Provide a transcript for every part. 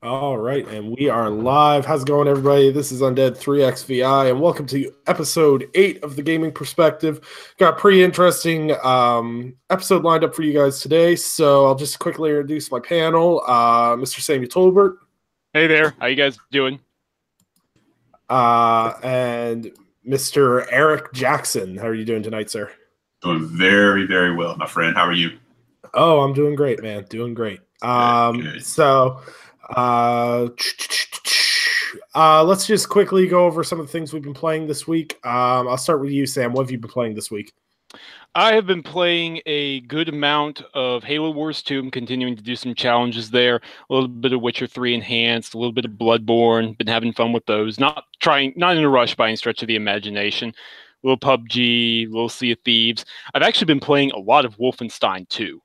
All right, and we are live. How's it going, everybody? This is Undead 3XVI, and welcome to episode 8 of the Gaming Perspective. Got a pretty interesting episode lined up for you guys today, so I'll just quickly introduce my panel. Mr. Samuel Tolbert. Hey there, how you guys doing? And Mr. Eric Jackson. How are you doing tonight, sir? Doing very, very well, my friend. How are you? Oh, I'm doing great, man. Doing great. Good. Let's just quickly go over some of the things we've been playing this week. I'll start with you, Sam. What have you been playing this week? I have been playing a good amount of Halo Wars 2. I'm continuing to do some challenges there. A little bit of Witcher 3 Enhanced, a little bit of Bloodborne. Been having fun with those. Not in a rush by any stretch of the imagination. A little PUBG, a little Sea of Thieves. I've actually been playing a lot of Wolfenstein 2.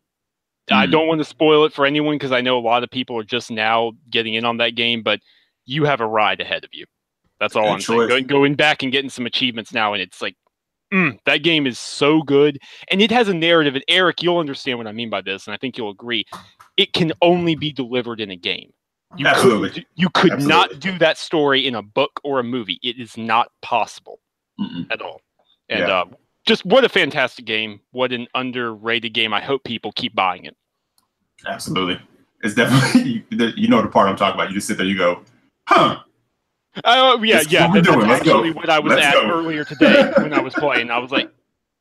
I don't want to spoil it for anyone because I know a lot of people are just now getting in on that game, but you have a ride ahead of you. That's all I'm saying. Going back and getting some achievements now, and it's like, that game is so good. And it has a narrative, and Eric, you'll understand what I mean by this, and I think you'll agree. It can only be delivered in a game. You could not do that story in a book or a movie. It is not possible at all. And just what a fantastic game. What an underrated game. I hope people keep buying it. Absolutely. It's definitely, you know the part I'm talking about. You just sit there, you go, huh. That's actually what I was earlier today when I was playing. I was like,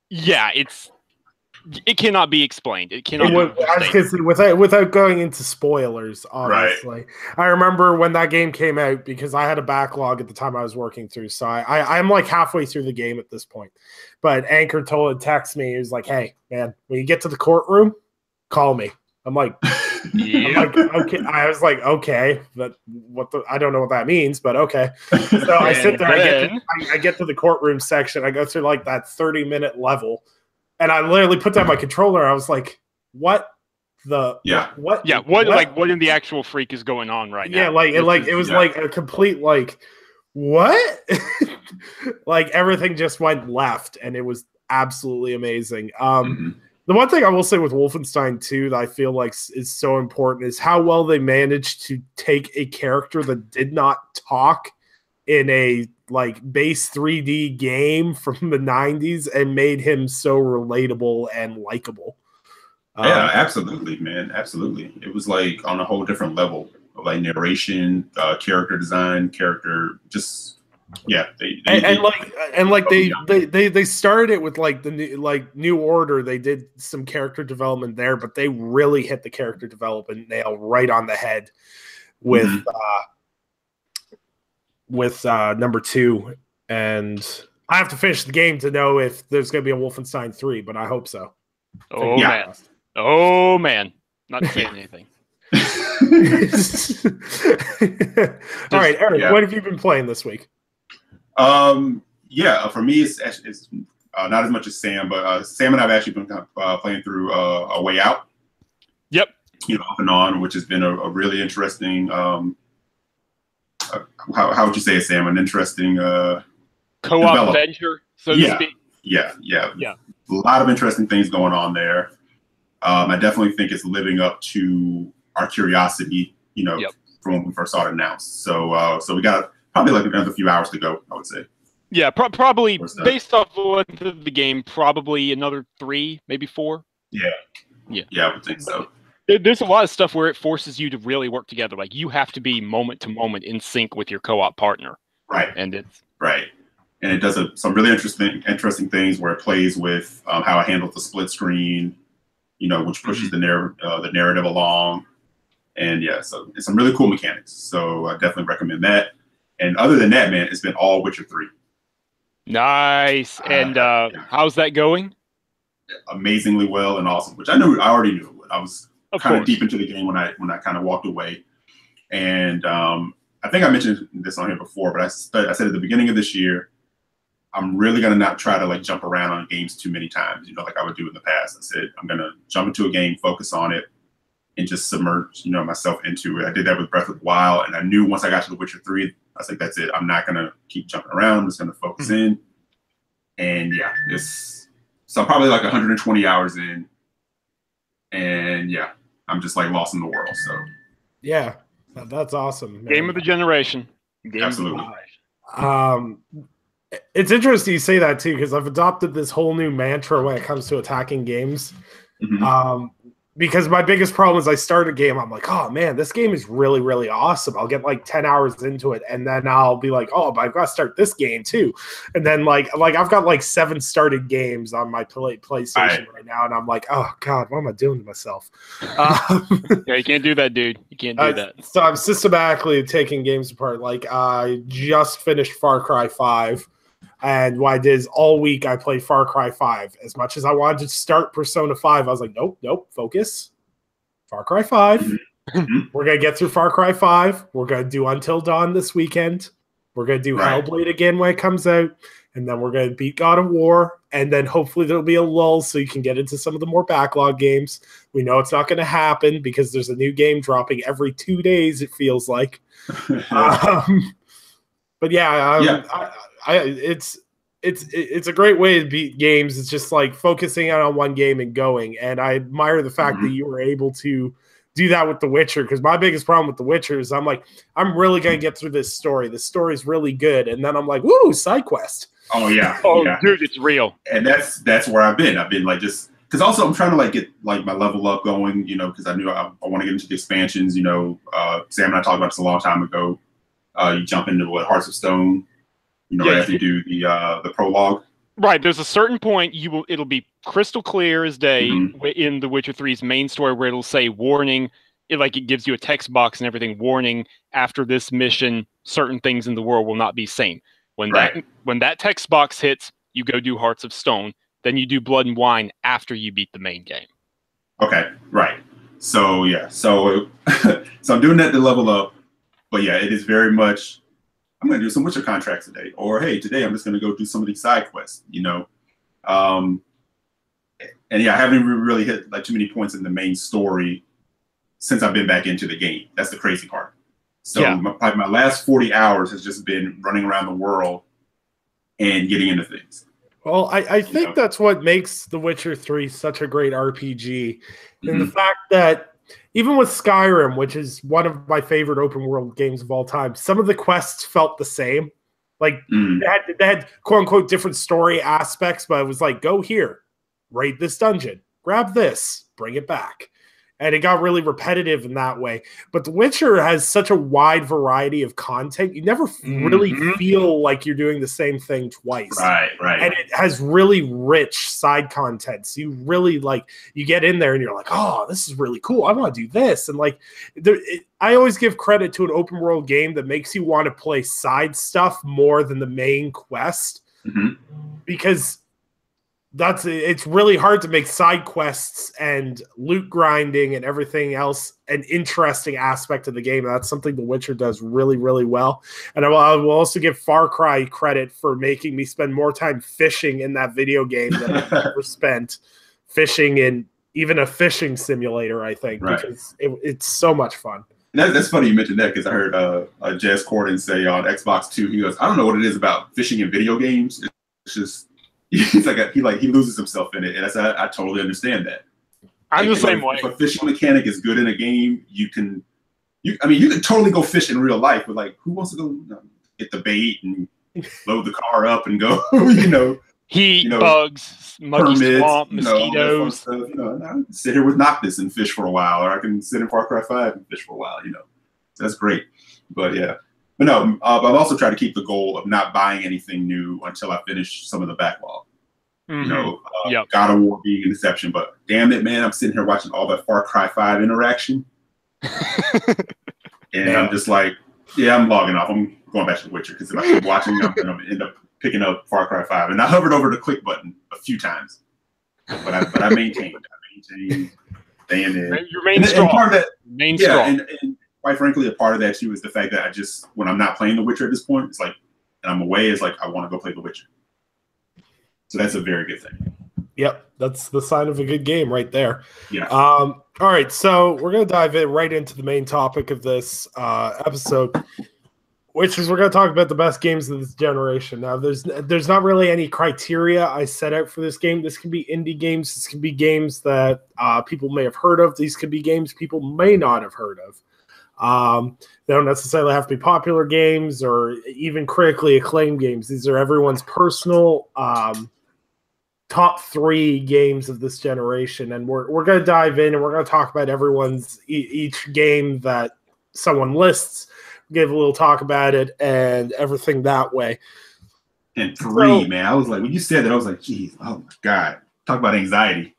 yeah, it cannot be explained. It cannot be I was gonna say, without going into spoilers, obviously. Right. I remember when that game came out because I had a backlog at the time I was working through. So I'm like halfway through the game at this point. But Anchor text me. He was like, hey, man, when you get to the courtroom, call me. I'm like, okay. I was like, okay, but I don't know what that means, but okay. So I sit there, I get to the courtroom section. I go through like that 30-minute level. And I literally put down my controller. I was like, "What the? Yeah. What? Yeah. What in the actual freak is going on right now?" Yeah, it was like a complete like, what? Like everything just went left, and it was absolutely amazing. The one thing I will say with Wolfenstein 2 that I feel like is so important is how well they managed to take a character that did not talk in a like base 3D game from the 90s and made him so relatable and likable. Yeah, absolutely, man. Absolutely. It was like on a whole different level of like narration, character design, character just they started it with like the New Order. They did some character development there, but they really hit the character development nail right on the head with number 2, and I have to finish the game to know if there's going to be a Wolfenstein 3, but I hope so. Oh man, not saying anything. All right, Eric, what have you been playing this week? For me, it's not as much as Sam, but Sam and I have actually been playing through A Way Out. Yep. Off and on, which has been a really interesting. How would you say it, Sam? An interesting co-op venture, so to speak. Yeah. A lot of interesting things going on there. I definitely think it's living up to our curiosity, from when we first saw it announced. So we got probably like another few hours to go, I would say. Yeah, probably based off of the game, probably another 3, maybe 4. Yeah, I would think so. There's a lot of stuff where it forces you to really work together. Like you have to be moment to moment in sync with your co-op partner. Right. And it's right. And it does some really interesting things where it plays with how it handles the split screen, which pushes the narrative along. And so it's some really cool mechanics. So I definitely recommend that. And other than that, man, it's been all Witcher 3. Nice. And how's that going? Amazingly well and awesome, which I already knew. I was kind of deep into the game when I kind of walked away. And I think I mentioned this on here before, but I said at the beginning of this year, I'm really going to not try to like jump around on games too many times, like I would do in the past. I said, I'm going to jump into a game, focus on it, and just submerge, myself into it. I did that with Breath of the Wild, and I knew once I got to The Witcher 3, I was like, that's it. I'm not going to keep jumping around. I'm just going to focus in. And so I'm probably like 120 hours in, and I'm just like lost in the world. So yeah, That's awesome, man. Game of the generation. Absolutely. It's interesting you say that too, because I've adopted this whole new mantra when it comes to attacking games. Because my biggest problem is I start a game, I'm like, oh man, this game is really, really awesome. I'll get like 10 hours into it, and then I'll be like, oh, but I've got to start this game too. And then like I've got like 7 started games on my PlayStation right now, and I'm like, oh god, what am I doing to myself? Yeah, you can't do that, dude. You can't do that. So I'm systematically taking games apart. Like I just finished Far Cry 5. And what I did is all week I played Far Cry 5. As much as I wanted to start Persona 5, I was like, nope, focus. Far Cry 5. We're going to get through Far Cry 5. We're going to do Until Dawn this weekend. We're going to do Hellblade again when it comes out. And then we're going to beat God of War. And then hopefully there'll be a lull so you can get into some of the more backlog games. We know it's not going to happen because there's a new game dropping every 2 days, it feels like. But yeah. It's a great way to beat games. It's just like focusing on one game and going. And I admire the fact that you were able to do that with The Witcher, because my biggest problem with The Witcher is I'm like, I'm really going to get through this story. The story's really good. And then I'm like, woo, side quest. Oh, yeah. Dude, it's real. And that's where I've been. I've been like just because also I'm trying to like get like my level up going, because I knew I want to get into the expansions. Sam and I talked about this a long time ago. You jump into Hearts of Stone. After you do the prologue. Right. There's a certain point it'll be crystal clear as day in The Witcher 3's main story where it'll say warning. It gives you a text box and everything. Warning: after this mission, certain things in the world will not be same. When that text box hits, you go do Hearts of Stone. Then you do Blood and Wine after you beat the main game. Okay. Right. So yeah. So I'm doing that to level up. But yeah, it is very much. I'm going to do some Witcher contracts today, or hey, today I'm just going to go do some of these side quests, and yeah, I haven't really hit like too many points in the main story since I've been back into the game. That's the crazy part. So my last 40 hours has just been running around the world and getting into things. Well, I think that's what makes The Witcher 3 such a great RPG, and the fact that even with Skyrim, which is one of my favorite open world games of all time, some of the quests felt the same. Like they had quote unquote different story aspects, but it was like, go here, raid this dungeon, grab this, bring it back. And it got really repetitive in that way. But The Witcher has such a wide variety of content. You never really feel like you're doing the same thing twice. Right. And it has really rich side content. So you really you get in there and you're like, oh, this is really cool. I want to do this. And I always give credit to an open world game that makes you want to play side stuff more than the main quest. Because it's really hard to make side quests and loot grinding and everything else an interesting aspect of the game. That's something The Witcher does really, really well. And I will also give Far Cry credit for making me spend more time fishing in that video game than I've ever spent fishing in even a fishing simulator, I think, because it's so much fun. That's funny you mentioned that, because I heard Jazz Corden say on Xbox 2, he goes, I don't know what it is about fishing in video games. It's just he's he loses himself in it, and I totally understand that. I'm the same way. If a fishing mechanic is good in a game, you can totally go fish in real life, but who wants to go get the bait and load the car up and go, heat, bugs, muggy swamp, mosquitoes. I can sit here with Noctis and fish for a while, or I can sit in Far Cry 5 and fish for a while. That's great. But yeah. But no, I've also tried to keep the goal of not buying anything new until I finish some of the backlog. God of War being an exception, but damn it, man, I'm sitting here watching all that Far Cry 5 interaction. And I'm just like, yeah, I'm logging off. I'm going back to The Witcher, because if I keep watching, I'm going to end up picking up Far Cry 5. And I hovered over the click button a few times. But I maintained. staying in. You remain strong. And part of that, strong. And quite frankly, a part of that too is the fact that when I'm not playing The Witcher at this point, it's like, and I'm away, it's like I want to go play The Witcher. So that's a very good thing. Yep, that's the sign of a good game right there. Yeah. All right, so we're going to dive right into the main topic of this episode, which is we're going to talk about the best games of this generation. Now, there's not really any criteria I set out for this game. This can be indie games. This can be games that people may have heard of. These could be games people may not have heard of. They don't necessarily have to be popular games or even critically acclaimed games. These are everyone's personal top 3 games of this generation, and we're going to dive in and we're going to talk about everyone's each game that someone lists, give a little talk about it and everything that way. And 3, man, I was like, when you said that, I was like, geez, oh my God, talk about anxiety.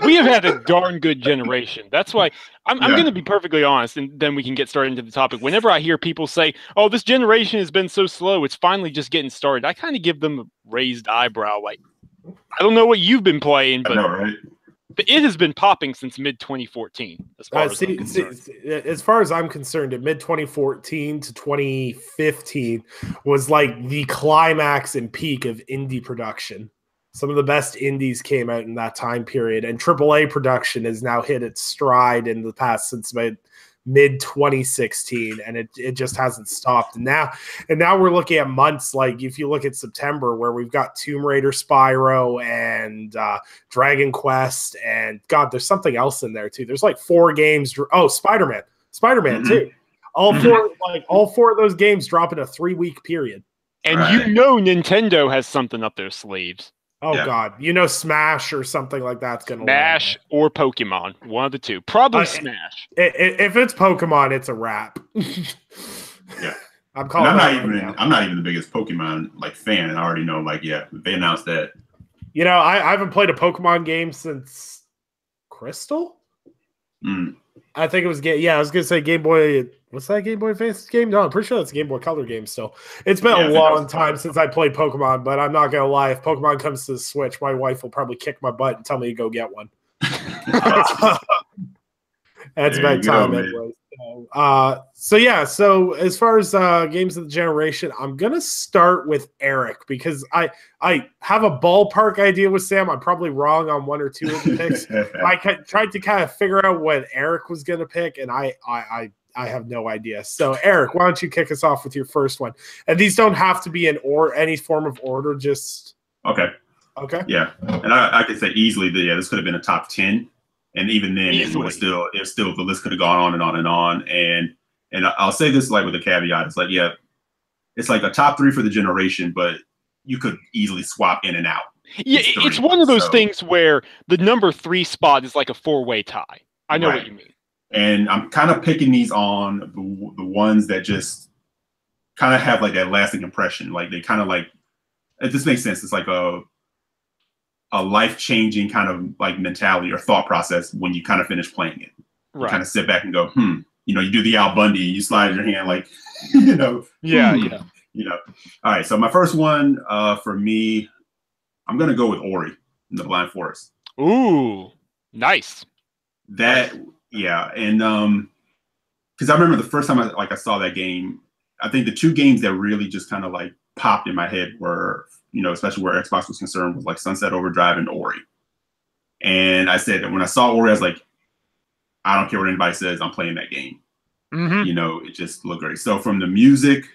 We have had a darn good generation. That's why I'm going to be perfectly honest, and then we can get started into the topic. Whenever I hear people say, oh, this generation has been so slow, it's finally just getting started, I kind of give them a raised eyebrow. Like, I don't know what you've been playing, but I know, right? It has been popping since mid-2014, as far as I'm concerned. As far as I'm concerned, in mid-2014 to 2015 was like the climax and peak of indie production. Some of the best indies came out in that time period, and AAA production has now hit its stride in the past since mid-2016, and it just hasn't stopped. And now we're looking at months like, if you look at September, where we've got Tomb Raider, Spyro, and Dragon Quest, and God, there's something else in there too. There's like 4 games. Oh, Spiderman too. All 4 of those games drop in a 3-week period. And you know Nintendo has something up their sleeves. Oh, God. Smash or something like that's going to Smash or Pokemon. One of the two. Probably Smash. If it's Pokemon, it's a wrap. Yeah. I'm not even the biggest Pokemon fan, and I already know they announced that. I haven't played a Pokemon game since Crystal. I think it was I was gonna say Game Boy. What's that Game Boy Advance game? No, I'm pretty sure that's a Game Boy Color game still. It's been a long time since I played Pokemon, but I'm not gonna lie. If Pokemon comes to the Switch, my wife will probably kick my butt and tell me to go get one. That's about time anyway. So as far as games of the generation, I'm gonna start with Eric because I have a ballpark idea with Sam. I'm probably wrong on 1 or 2 of the picks. I tried to kind of figure out what Eric was gonna pick, and I have no idea. So Eric, why don't you kick us off with your first one? And these don't have to be in any form of order. Just okay. Yeah, and I could say easily that this could have been a top 10. And even then, it still the list could have gone on and on and on. And I'll say this with a caveat: it's like a top 3 for the generation, but you could easily swap in and out. Yeah, it's one of those things where the number 3 spot is like a 4-way tie. I know what you mean. And I'm kind of picking these on the ones that just kind of have that lasting impression. They kind of it just makes sense. It's like a life-changing kind of mentality or thought process when you kind of finish playing it. You kind of sit back and go, you do the Al Bundy, you slide your hand Yeah. All right, so my first one for me, I'm going to go with Ori in the Blind Forest. Ooh, nice. And because I remember the first time I saw that game, I think the 2 games that really just kind of popped in my head were, especially where Xbox was concerned, was Sunset Overdrive and Ori. And I said that when I saw Ori, I was like, I don't care what anybody says, I'm playing that game. It just looked great. So from the music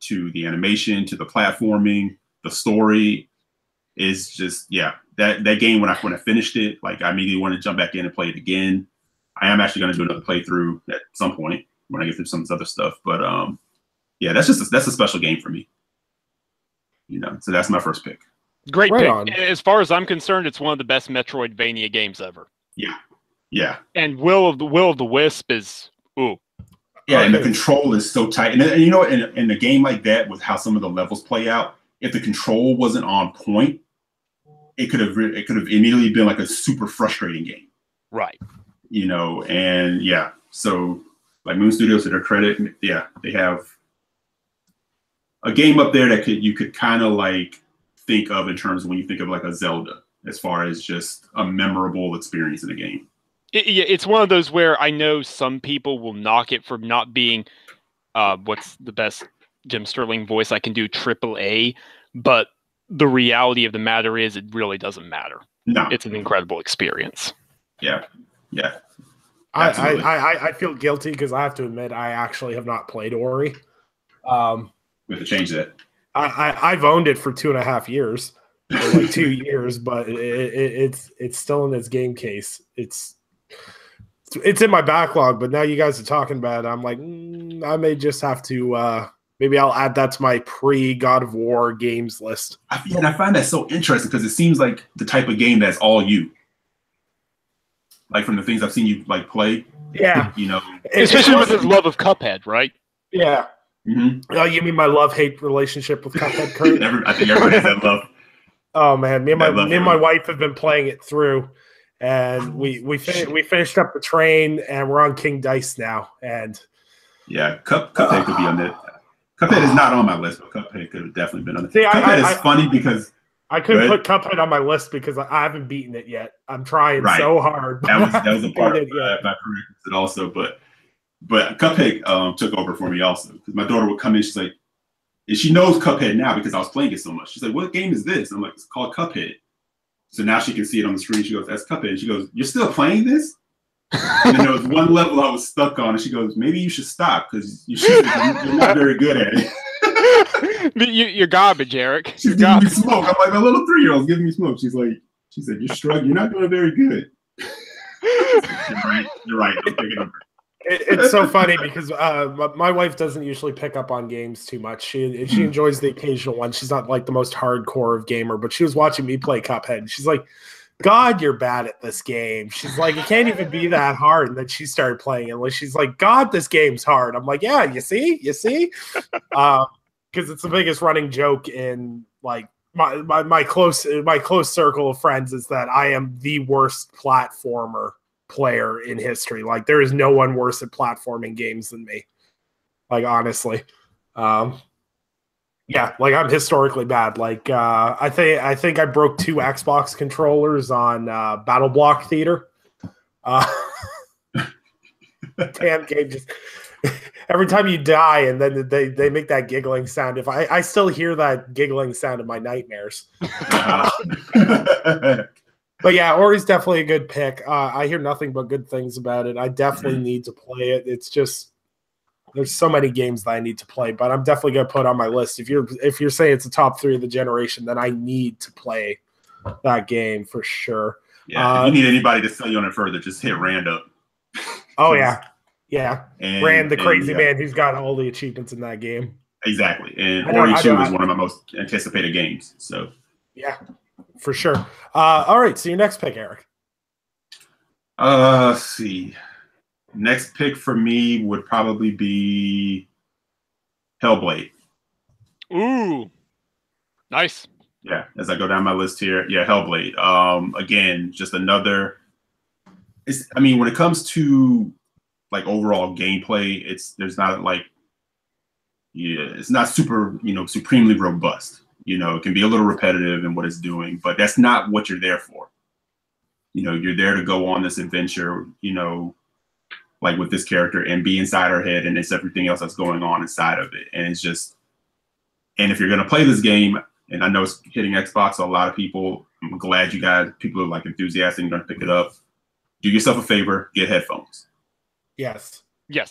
to the animation to the platforming, the story is just, that game, when I finished it, I immediately wanted to jump back in and play it again. I am actually going to do another playthrough at some point when I get through some of this other stuff. But that's a special game for me. So that's my first pick. Great pick. As far as I'm concerned, it's one of the best Metroidvania games ever. Yeah. And Will of the Wisp is ooh. Yeah, and the control is so tight. And in a game like that, with how some of the levels play out, if the control wasn't on point, it could have immediately been a super frustrating game. Right. So Moon Studios, to their credit, they have a game up there that you could kind of think of in terms of when you think of a Zelda, as far as just a memorable experience in a game. It's one of those where I know some people will knock it for not being what's the best Jim Sterling voice I can do, AAA, but the reality of the matter is it really doesn't matter. No. It's an incredible experience. Yeah. I feel guilty because I have to admit I actually have not played Ori. We have to change that. I've owned it for 2.5 years, or 2 years, but it's still in its game case. It's it's in my backlog, but now you guys are talking about it. I'm like, I may just have to. Maybe I'll add that to my pre-God of War games list. I find that so interesting because it seems like the type of game that's all you. Like from the things I've seen you like play. Yeah. Especially with his love of Cuphead, right? Yeah. Mm-hmm. Oh, you mean my love-hate relationship with Cuphead, Kurt? I think everybody has that love. Oh man, me and my wife have been playing it through, and we finished up the train, and we're on King Dice now. And yeah, Cuphead could be on there. Cuphead is not on my list, but Cuphead could have definitely been on there. Cuphead is funny because I couldn't put Cuphead on my list because I haven't beaten it yet. I'm trying so hard. That was a part of my prerequisite also, but Cuphead took over for me also because my daughter would come in. She's like, and she knows Cuphead now because I was playing it so much. She's like, "What game is this?" I'm like, "It's called Cuphead." So now she can see it on the screen. She goes, "That's Cuphead." And she goes, "You're still playing this?" And then there was one level I was stuck on, and she goes, "Maybe you should stop because you're not very good at it." You're garbage, Eric. She's giving me smoke. I'm like, my little 3-year-old's giving me smoke. She said, "You're struggling. You're not doing very good." You're right. I'm picking up. It's so funny because my wife doesn't usually pick up on games too much. She enjoys the occasional one. She's not like the most hardcore of gamer, but she was watching me play Cuphead, and she's like, "God, you're bad at this game." She's like, "It can't even be that hard." And then she started playing it. Like, she's like, "God, this game's hard." I'm like, "Yeah, you see," because it's the biggest running joke in like my close circle of friends is that I am the worst platformer player in history. Like, there is no one worse at platforming games than me. Like, honestly. Yeah, like I'm historically bad. Like I think I broke 2 Xbox controllers on Battle Block Theater. Damn game, just every time you die and then they make that giggling sound. If I still hear that giggling sound in my nightmares. But yeah, Ori's definitely a good pick. I hear nothing but good things about it. I definitely need to play it. It's just there's so many games that I need to play, but I'm definitely gonna put on my list. If you're saying it's a top 3 of the generation, then I need to play that game for sure. Yeah, if you need anybody to sell you on it further, just hit Rand up. Oh yeah. Rand, the crazy man who's got all the achievements in that game. Exactly, and Ori 2 is one of my most anticipated games. So yeah, for sure. All right, so your next pick, Eric. Let's see. Next pick for me would probably be Hellblade. Ooh, nice. Yeah, as I go down my list here, yeah, Hellblade. Again, just another. When it comes to like overall gameplay, it's not super, supremely robust. It can be a little repetitive in what it's doing, but that's not what you're there for. You're there to go on this adventure, like with this character and be inside her head, and it's everything else that's going on inside of it. And it's just, and if you're going to play this game, and I know it's hitting Xbox, so a lot of people, I'm glad people are like enthusiastic and going to pick it up. Do yourself a favor, get headphones. Yes.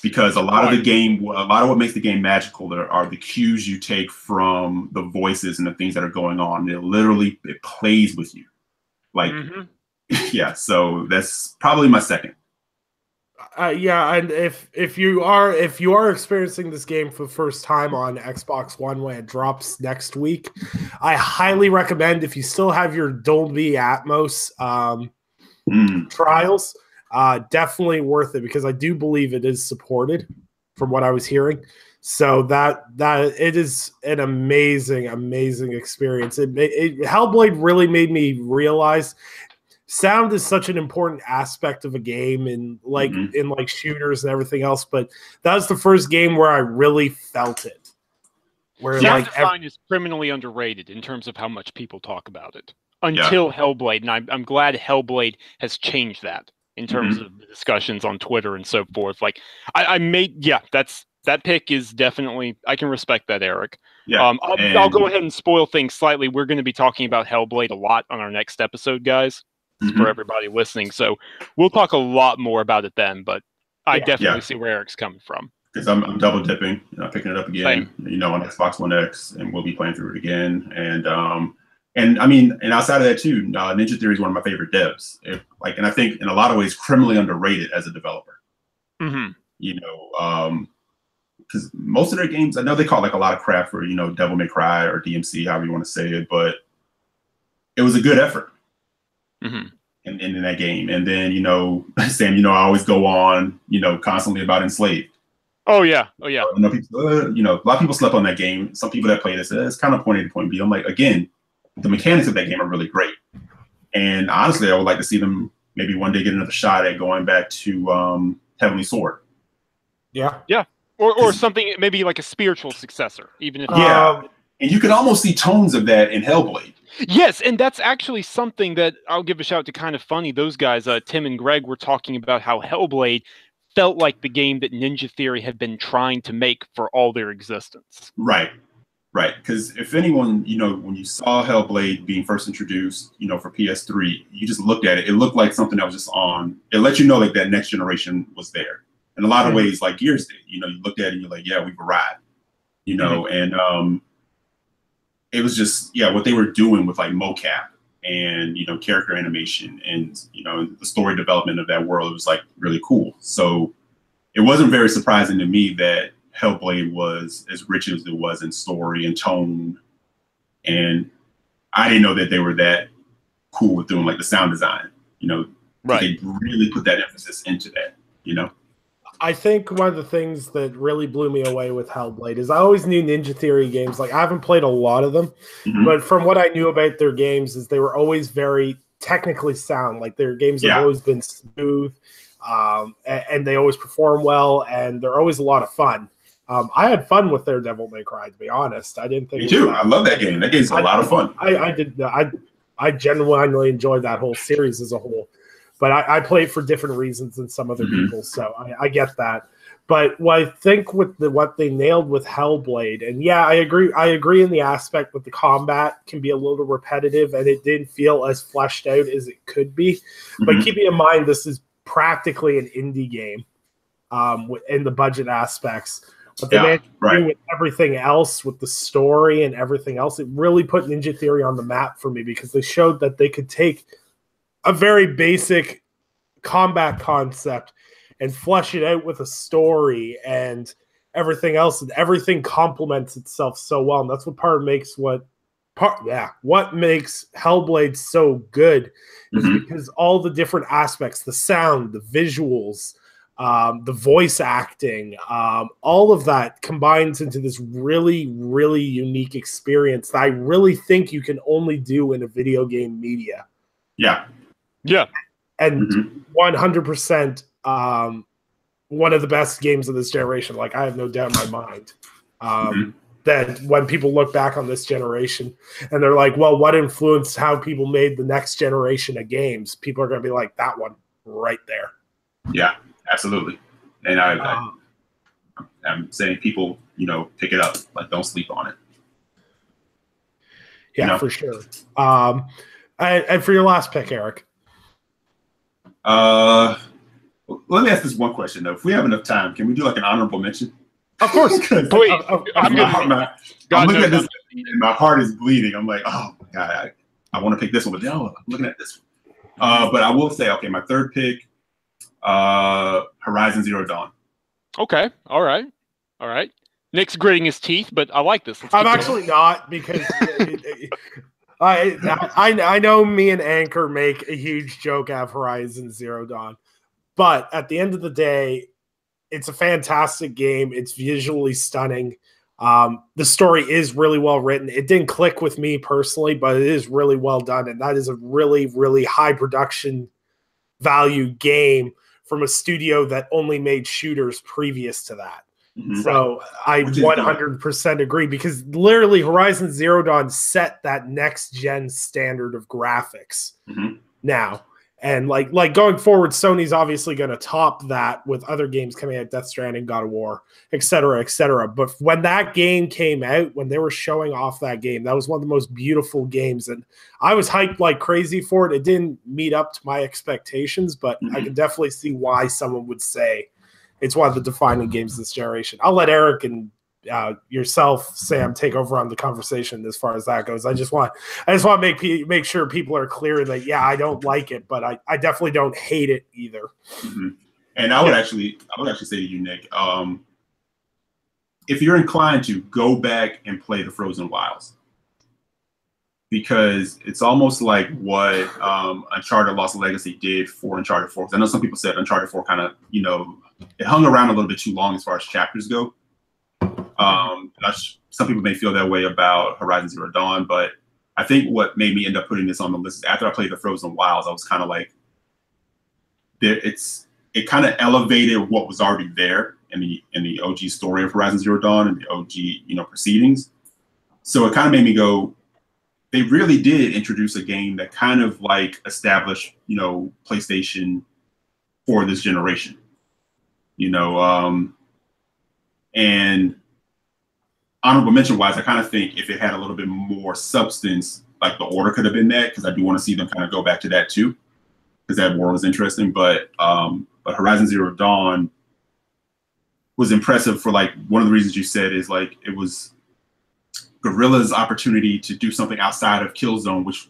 Because a lot of what makes the game magical are the cues you take from the voices and the things that are going on. It plays with you. Like, yeah, so that's probably my second. Yeah, and if you are experiencing this game for the first time on Xbox One when it drops next week, I highly recommend, if you still have your Dolby Atmos trials, definitely worth it, because I do believe it is supported from what I was hearing. So that it is an amazing experience. Hellblade really made me realize sound is such an important aspect of a game, and like in like shooters and everything else. But that was the first game where I really felt it. Where sound design is criminally underrated in terms of how much people talk about it until Hellblade, and I'm glad Hellblade has changed that in terms of the discussions on Twitter and so forth. Like that pick is definitely, I can respect that, Eric. Yeah, I'll go ahead and spoil things slightly. We're going to be talking about Hellblade a lot on our next episode, guys. For everybody listening, so we'll talk a lot more about it then, but I definitely see where Eric's coming from. Because I'm double dipping, picking it up again, on Xbox One X, and we'll be playing through it again. And And I mean, and outside of that too, Ninja Theory is one of my favorite devs. And I think in a lot of ways criminally underrated as a developer. Mm-hmm. You know, because most of their games, I know they caught like a lot of crap for, you know, Devil May Cry or DMC, however you want to say it, but it was a good effort in that game. And then, you know, Sam, you know, I always go on, you know, constantly about Enslaved. Oh yeah, oh yeah. You know, people, you know, a lot of people slept on that game. Some people that played it said it's kind of point A to point B. I'm like, again, the mechanics of that game are really great. And honestly, I would like to see them maybe one day get another shot at going back to Heavenly Sword. Yeah. Yeah. Or something, maybe like a spiritual successor, even if and you can almost see tones of that in Hellblade. Yes, and that's actually something that I'll give a shout out to Kind of Funny. Those guys, Tim and Greg, were talking about how Hellblade felt like the game that Ninja Theory had been trying to make for all their existence. Right. Right. Because if anyone, you know, when you saw Hellblade being first introduced, you know, for PS3, you just looked at it. It looked like something that was just on. It let you know like that next generation was there. In a lot of ways, like Gears did. You know, you looked at it and you're like, yeah, we've arrived. You know, and it was just, yeah, what they were doing with like mocap and, you know, character animation and, you know, the story development of that world was like really cool. So it wasn't very surprising to me that Hellblade was as rich as it was in story and tone. And I didn't know that they were that cool with doing like the sound design, you know, they really put that emphasis into that, you know? I think one of the things that really blew me away with Hellblade is I always knew Ninja Theory games. Like I haven't played a lot of them, but from what I knew about their games is they were always very technically sound. Like their games have always been smooth, and they always perform well, and they're always a lot of fun. I had fun with their Devil May Cry, to be honest. I didn't think me too. I love that game. That game's a lot of fun. I genuinely enjoyed that whole series as a whole. But I play it for different reasons than some other people, so I get that. But what I think with what they nailed with Hellblade, and yeah, I agree in the aspect that the combat can be a little repetitive, and it didn't feel as fleshed out as it could be. But keeping in mind, this is practically an indie game in the budget aspects. But they managed to do with everything else, with the story and everything else, it really put Ninja Theory on the map for me because they showed that they could take a very basic combat concept and flesh it out with a story and everything else, and everything complements itself so well. And that's what makes Hellblade so good is because all the different aspects, the sound, the visuals, the voice acting, all of that combines into this really, really unique experience that I really think you can only do in a video game media. Yeah. Yeah. And 100% one of the best games of this generation. Like, I have no doubt in my mind that when people look back on this generation and they're like, well, what influenced how people made the next generation of games? People are going to be like, that one right there. Yeah, absolutely. And I'm saying people, you know, pick it up. Like, don't sleep on it. Yeah, you know? For sure. And for your last pick, Eric. Let me ask this one question though. If we have enough time, can we do like an honorable mention? Of course. Please. I'm looking at this and my heart is bleeding. I'm like, oh my God, I want to pick this one, but no, I'm looking at this one. But I will say, okay, my third pick, Horizon Zero Dawn. Okay. All right. Nick's gritting his teeth, but I like this. I'm actually not, because I know me and Anchor make a huge joke out of Horizon Zero Dawn, but at the end of the day, it's a fantastic game. It's visually stunning. The story is really well written. It didn't click with me personally, but it is really well done, and that is a really, really high production value game from a studio that only made shooters previous to that. So I 100% agree, because literally Horizon Zero Dawn set that next gen standard of graphics now. And like going forward, Sony's obviously going to top that with other games coming out, Death Stranding, God of War, et cetera, et cetera. But when that game came out, when they were showing off that game, that was one of the most beautiful games. And I was hyped like crazy for it. It didn't meet up to my expectations, but I can definitely see why someone would say it's one of the defining games of this generation. I'll let Eric and yourself, Sam, take over on the conversation as far as that goes. I just want to make sure people are clear that I don't like it, but I definitely don't hate it either. Mm-hmm. And I would actually say to you, Nick, if you're inclined to go back and play the Frozen Wilds, because it's almost like what Uncharted Lost Legacy did for Uncharted 4. I know some people said Uncharted 4 kind of, it hung around a little bit too long as far as chapters go. Some people may feel that way about Horizon Zero Dawn, but I think what made me end up putting this on the list is after I played the Frozen Wilds, I was kind of like, it kind of elevated what was already there in the OG story of Horizon Zero Dawn and the OG, proceedings. So it kind of made me go, they really did introduce a game that kind of like established, PlayStation for this generation, and honorable mention wise, I kind of think if it had a little bit more substance, like the order could have been that, because I do want to see them kind of go back to that too, because that world was interesting. But Horizon Zero Dawn was impressive for like one of the reasons you said is like it was Guerrilla's opportunity to do something outside of Killzone, which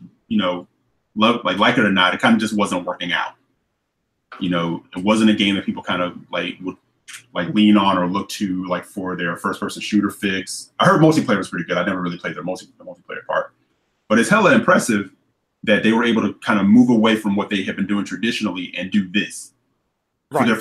like it or not, it kind of just wasn't working out. It wasn't a game that people kind of like would like lean on or look to like for their first-person shooter fix. I heard multiplayer was pretty good. I never really played the multiplayer part, but it's hella impressive that they were able to kind of move away from what they had been doing traditionally and do this for their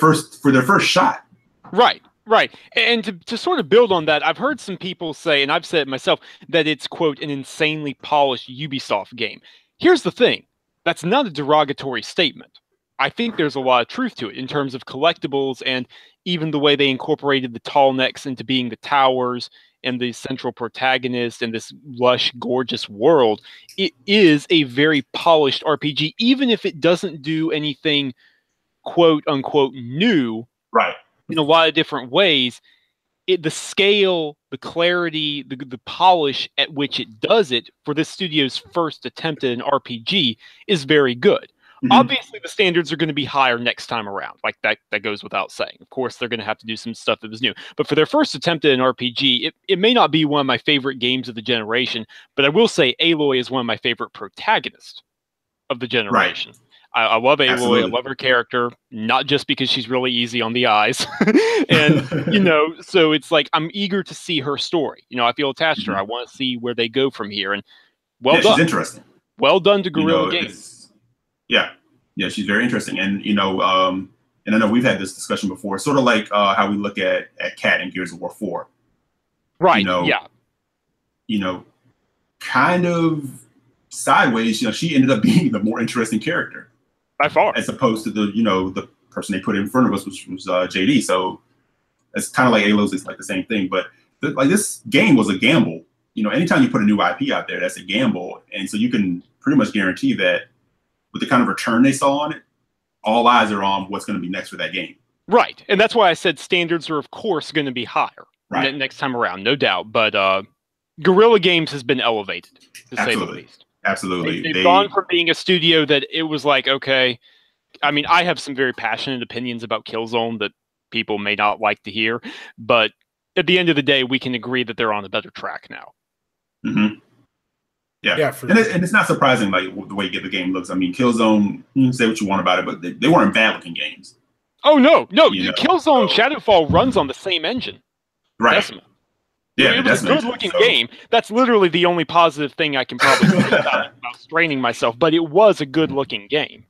first shot. Right. Right. And to sort of build on that, I've heard some people say, and I've said it myself, that it's, quote, an insanely polished Ubisoft game. Here's the thing. That's not a derogatory statement. I think there's a lot of truth to it in terms of collectibles and even the way they incorporated the tall necks into being the towers and the central protagonist and this lush, gorgeous world. It is a very polished RPG, even if it doesn't do anything, quote, unquote, new. Right. In a lot of different ways, the scale, the clarity, the polish at which it does it for this studio's first attempt at an RPG is very good. Mm-hmm. Obviously, the standards are going to be higher next time around. Like that goes without saying. Of course, they're going to have to do some stuff that was new. But for their first attempt at an RPG, it may not be one of my favorite games of the generation, but I will say Aloy is one of my favorite protagonists of the generation. Right. I love Aloy. Absolutely. I love her character, not just because she's really easy on the eyes. And, so it's like I'm eager to see her story. I feel attached to her. I want to see where they go from here. And done. She's interesting. Well done to Guerrilla Games. Yeah, she's very interesting. And, and I know we've had this discussion before, sort of like how we look at Kat in Gears of War 4. Right, Kind of sideways, she ended up being the more interesting character. By far. As opposed to the person they put in front of us, which was JD. So it's kind of like Alo's is like the same thing. But this game was a gamble. Anytime you put a new IP out there, that's a gamble. And so you can pretty much guarantee that with the kind of return they saw on it, all eyes are on what's going to be next for that game. Right. And that's why I said standards are, of course, going to be higher next time around, no doubt. But Guerrilla Games has been elevated, to say the least. Absolutely. They've gone from being a studio that it was like, okay, I mean, I have some very passionate opinions about Killzone that people may not like to hear, but at the end of the day, we can agree that they're on a better track now. Mm-hmm. Yeah. And it's not surprising, like, the way the game looks. I mean, Killzone, you can say what you want about it, but they weren't bad-looking games. Oh, no. Killzone Shadowfall runs on the same engine. Right. Decima. Yeah, it was a good-looking game. That's literally the only positive thing I can probably say about straining myself, but it was a good-looking game.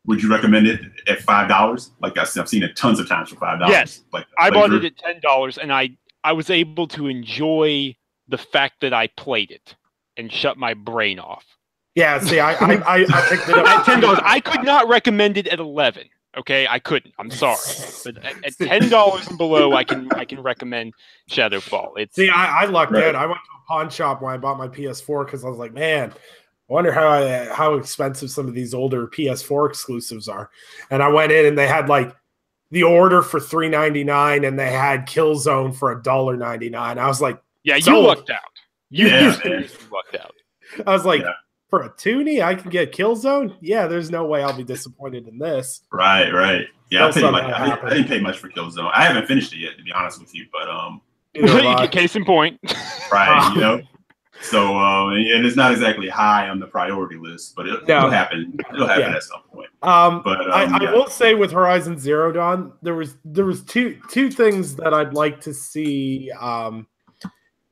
Would you recommend it at $5? Like I've seen it tons of times for $5. Yes. I bought it at $10, and I was able to enjoy the fact that I played it and shut my brain off. Yeah, see, I picked it up at $10. I could not recommend it at $11. Okay, I couldn't. I'm sorry, but at $10 and below, I can recommend Shadowfall. I lucked out. I went to a pawn shop when I bought my PS4 because I was like, man, I wonder how expensive some of these older PS4 exclusives are. And I went in and they had like the Order for $3.99 and they had Killzone for $1.99. I was like, yeah, you lucked out. You lucked out. I was like, for a toonie, I can get Killzone? Yeah, there's no way I'll be disappointed in this. Right. Yeah, I didn't pay much for Killzone. I haven't finished it yet, to be honest with you. But Case in point. Right, you know. So, and it's not exactly high on the priority list, but it'll happen. It'll happen at some point. But I will say with Horizon Zero Dawn, there was two things that I'd like to see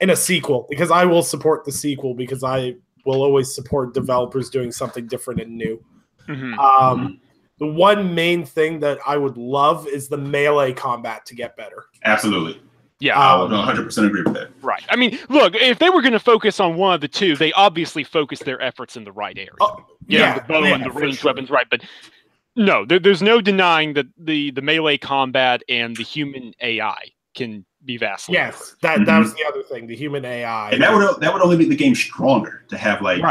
in a sequel, because I will support the sequel, because I will always support developers doing something different and new. The one main thing that I would love is the melee combat to get better. Absolutely. Yeah, I would 100% agree with that. Right. I mean, look, if they were going to focus on one of the two, they obviously focused their efforts in the right area. The bow and the ranged weapons, right? But no, there's no denying that the melee combat and the human AI can be vastly different. That was the other thing, the human AI. And that would only make the game stronger to have, like,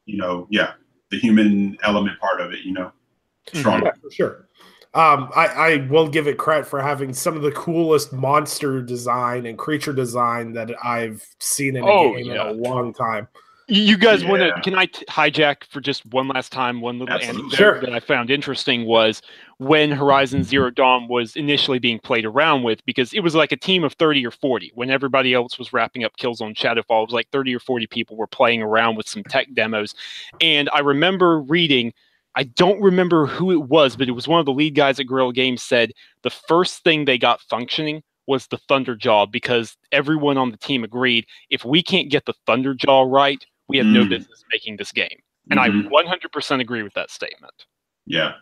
the human element part of it, stronger. Yeah, for sure. I will give it credit for having some of the coolest monster design and creature design that I've seen in a game in a long time. You guys want to? Can I hijack for just one last time? One little anecdote that I found interesting was when Horizon Zero Dawn was initially being played around with, because it was like a team of 30 or 40. When everybody else was wrapping up Killzone Shadowfall, it was like 30 or 40 people were playing around with some tech demos, and I remember reading. I don't remember who it was, but it was one of the lead guys at Guerrilla Games said the first thing they got functioning was the Thunderjaw, because everyone on the team agreed, if we can't get the Thunderjaw right, we have no business making this game. And I 100% agree with that statement. Yeah.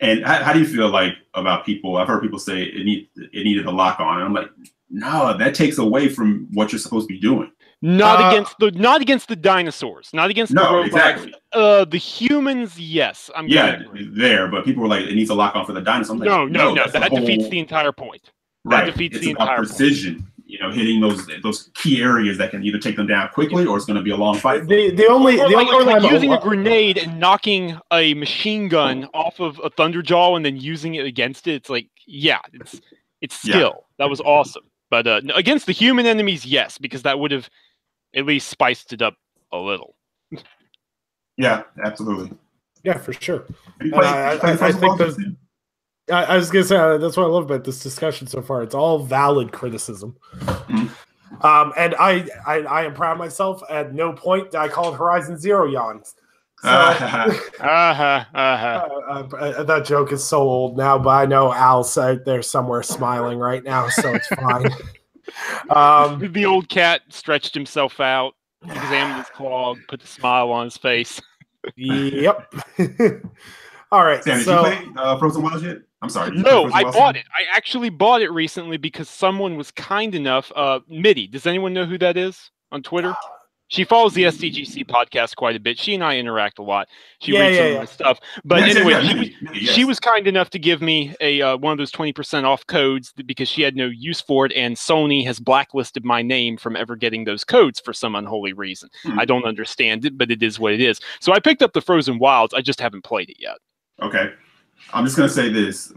And how do you feel like about people? I've heard people say it needed a lock on. And I'm like, no, that takes away from what you're supposed to be doing. Not against the dinosaurs, not against the robots. Exactly. The humans, yes. There, but people were like, it needs a lock on for the dinosaurs. Like, no. That defeats the entire point. Right. That defeats the entire precision. Point. Hitting those key areas that can either take them down quickly or it's going to be a long fight. The only using a grenade and knocking a machine gun off of a Thunderjaw and then using it against it. It's like, it's skill. That was awesome. But against the human enemies, yes, because that would have at least spiced it up a little. Yeah, absolutely. Yeah, for sure. I think those. I was gonna say that's what I love about this discussion so far. It's all valid criticism, and I am proud of myself. At no point did I call it Horizon Zero yawns. So, that joke is so old now, but I know Al's out there somewhere smiling right now, so it's fine. The old cat stretched himself out, examined his claw, put a smile on his face. Yep. All right. Sam, did you play Frozen Wilds yet? I'm sorry. No, I bought it. I actually bought it recently because someone was kind enough. Mitty, does anyone know who that is on Twitter? She follows the SDGC podcast quite a bit. She and I interact a lot. She reads some of my stuff. But anyway, she was kind enough to give me a one of those 20% off codes because she had no use for it, and Sony has blacklisted my name from ever getting those codes for some unholy reason. I don't understand it, but it is what it is. So I picked up the Frozen Wilds. I just haven't played it yet. Okay. I'm just going to say this.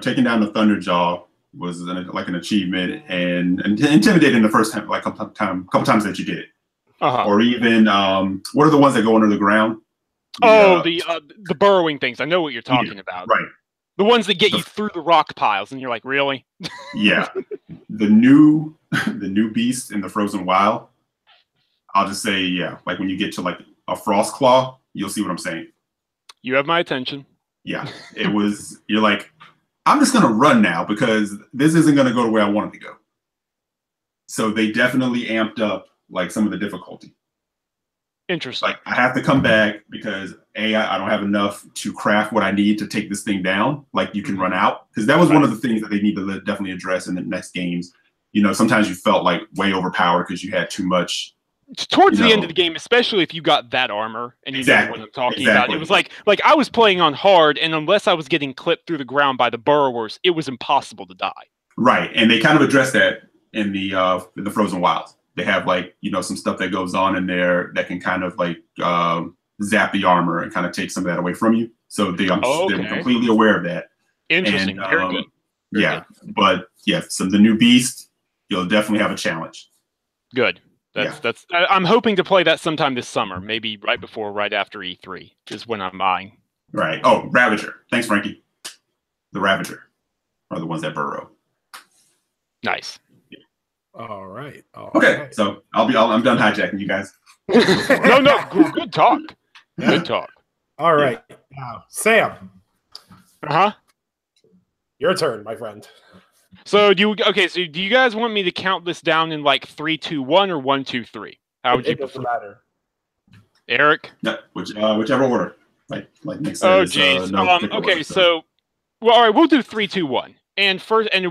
Taking down the Thunderjaw was an achievement and intimidating the first time, couple times that you did it. Or even what are the ones that go under the ground? The burrowing things. I know what you're talking about. Right. The ones that get you through the rock piles, and you're like, really? Yeah. The new beast in the Frozen Wild. I'll just say, like when you get to a frost claw, you'll see what I'm saying. You have my attention. Yeah. It was. You're like, I'm just gonna run now because this isn't gonna go the way I want it to go. So they definitely amped up some of the difficulty. Interesting. I have to come back because I don't have enough to craft what I need to take this thing down. You can run out, because that was one of the things that they need to definitely address in the next games. Sometimes you felt way overpowered because you had too much. Towards the end of the game, especially if you got that armor and you know what I'm talking about. It was like I was playing on hard, and unless I was getting clipped through the ground by the burrowers, it was impossible to die. Right, and they kind of addressed that in the Frozen Wilds. They have some stuff that goes on in there that can kind of zap the armor and kind of take some of that away from you. So they're completely aware of that. Interesting. And, Very good. Very good. But so the new beast, you'll definitely have a challenge. Good. That's. I'm hoping to play that sometime this summer, maybe right after E3 is when I'm eyeing. Right. Oh, Ravager. Thanks, Frankie. The Ravager are the ones that burrow. Nice. All right. Okay, so I'm done hijacking you guys. No, good talk. Good talk. All right. Now, Sam. Uh-huh. Your turn, my friend. So do you guys want me to count this down in like 3, 2, 1 or 1, 2, 3? How would you prefer? It doesn't matter. Eric? Yeah, whichever order. Like Nick said. Oh geez. Okay, so well, all right, we'll do 3, 2, 1. And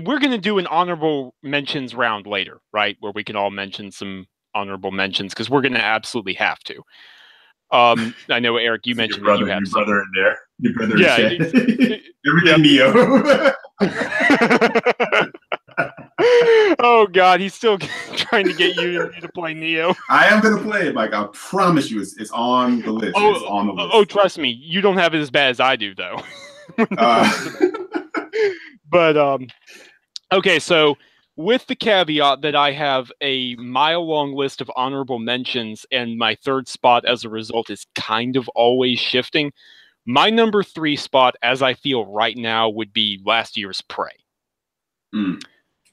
we're gonna do an honorable mentions round later, right? Where we can all mention some honorable mentions because we're gonna absolutely have to. I know Eric, you mentioned that you have your brother in there. Your brother yeah, in chat. Everything Neo. Oh God, he's still trying to get you to play Neo. I am gonna play it, Mike. I promise you, it's on the list. Oh, it's on the list. Oh, trust me, you don't have it as bad as I do, though. But okay, so with the caveat that I have a mile-long list of honorable mentions, and my third spot as a result is kind of always shifting. My number 3 spot, as I feel right now, would be last year's Prey.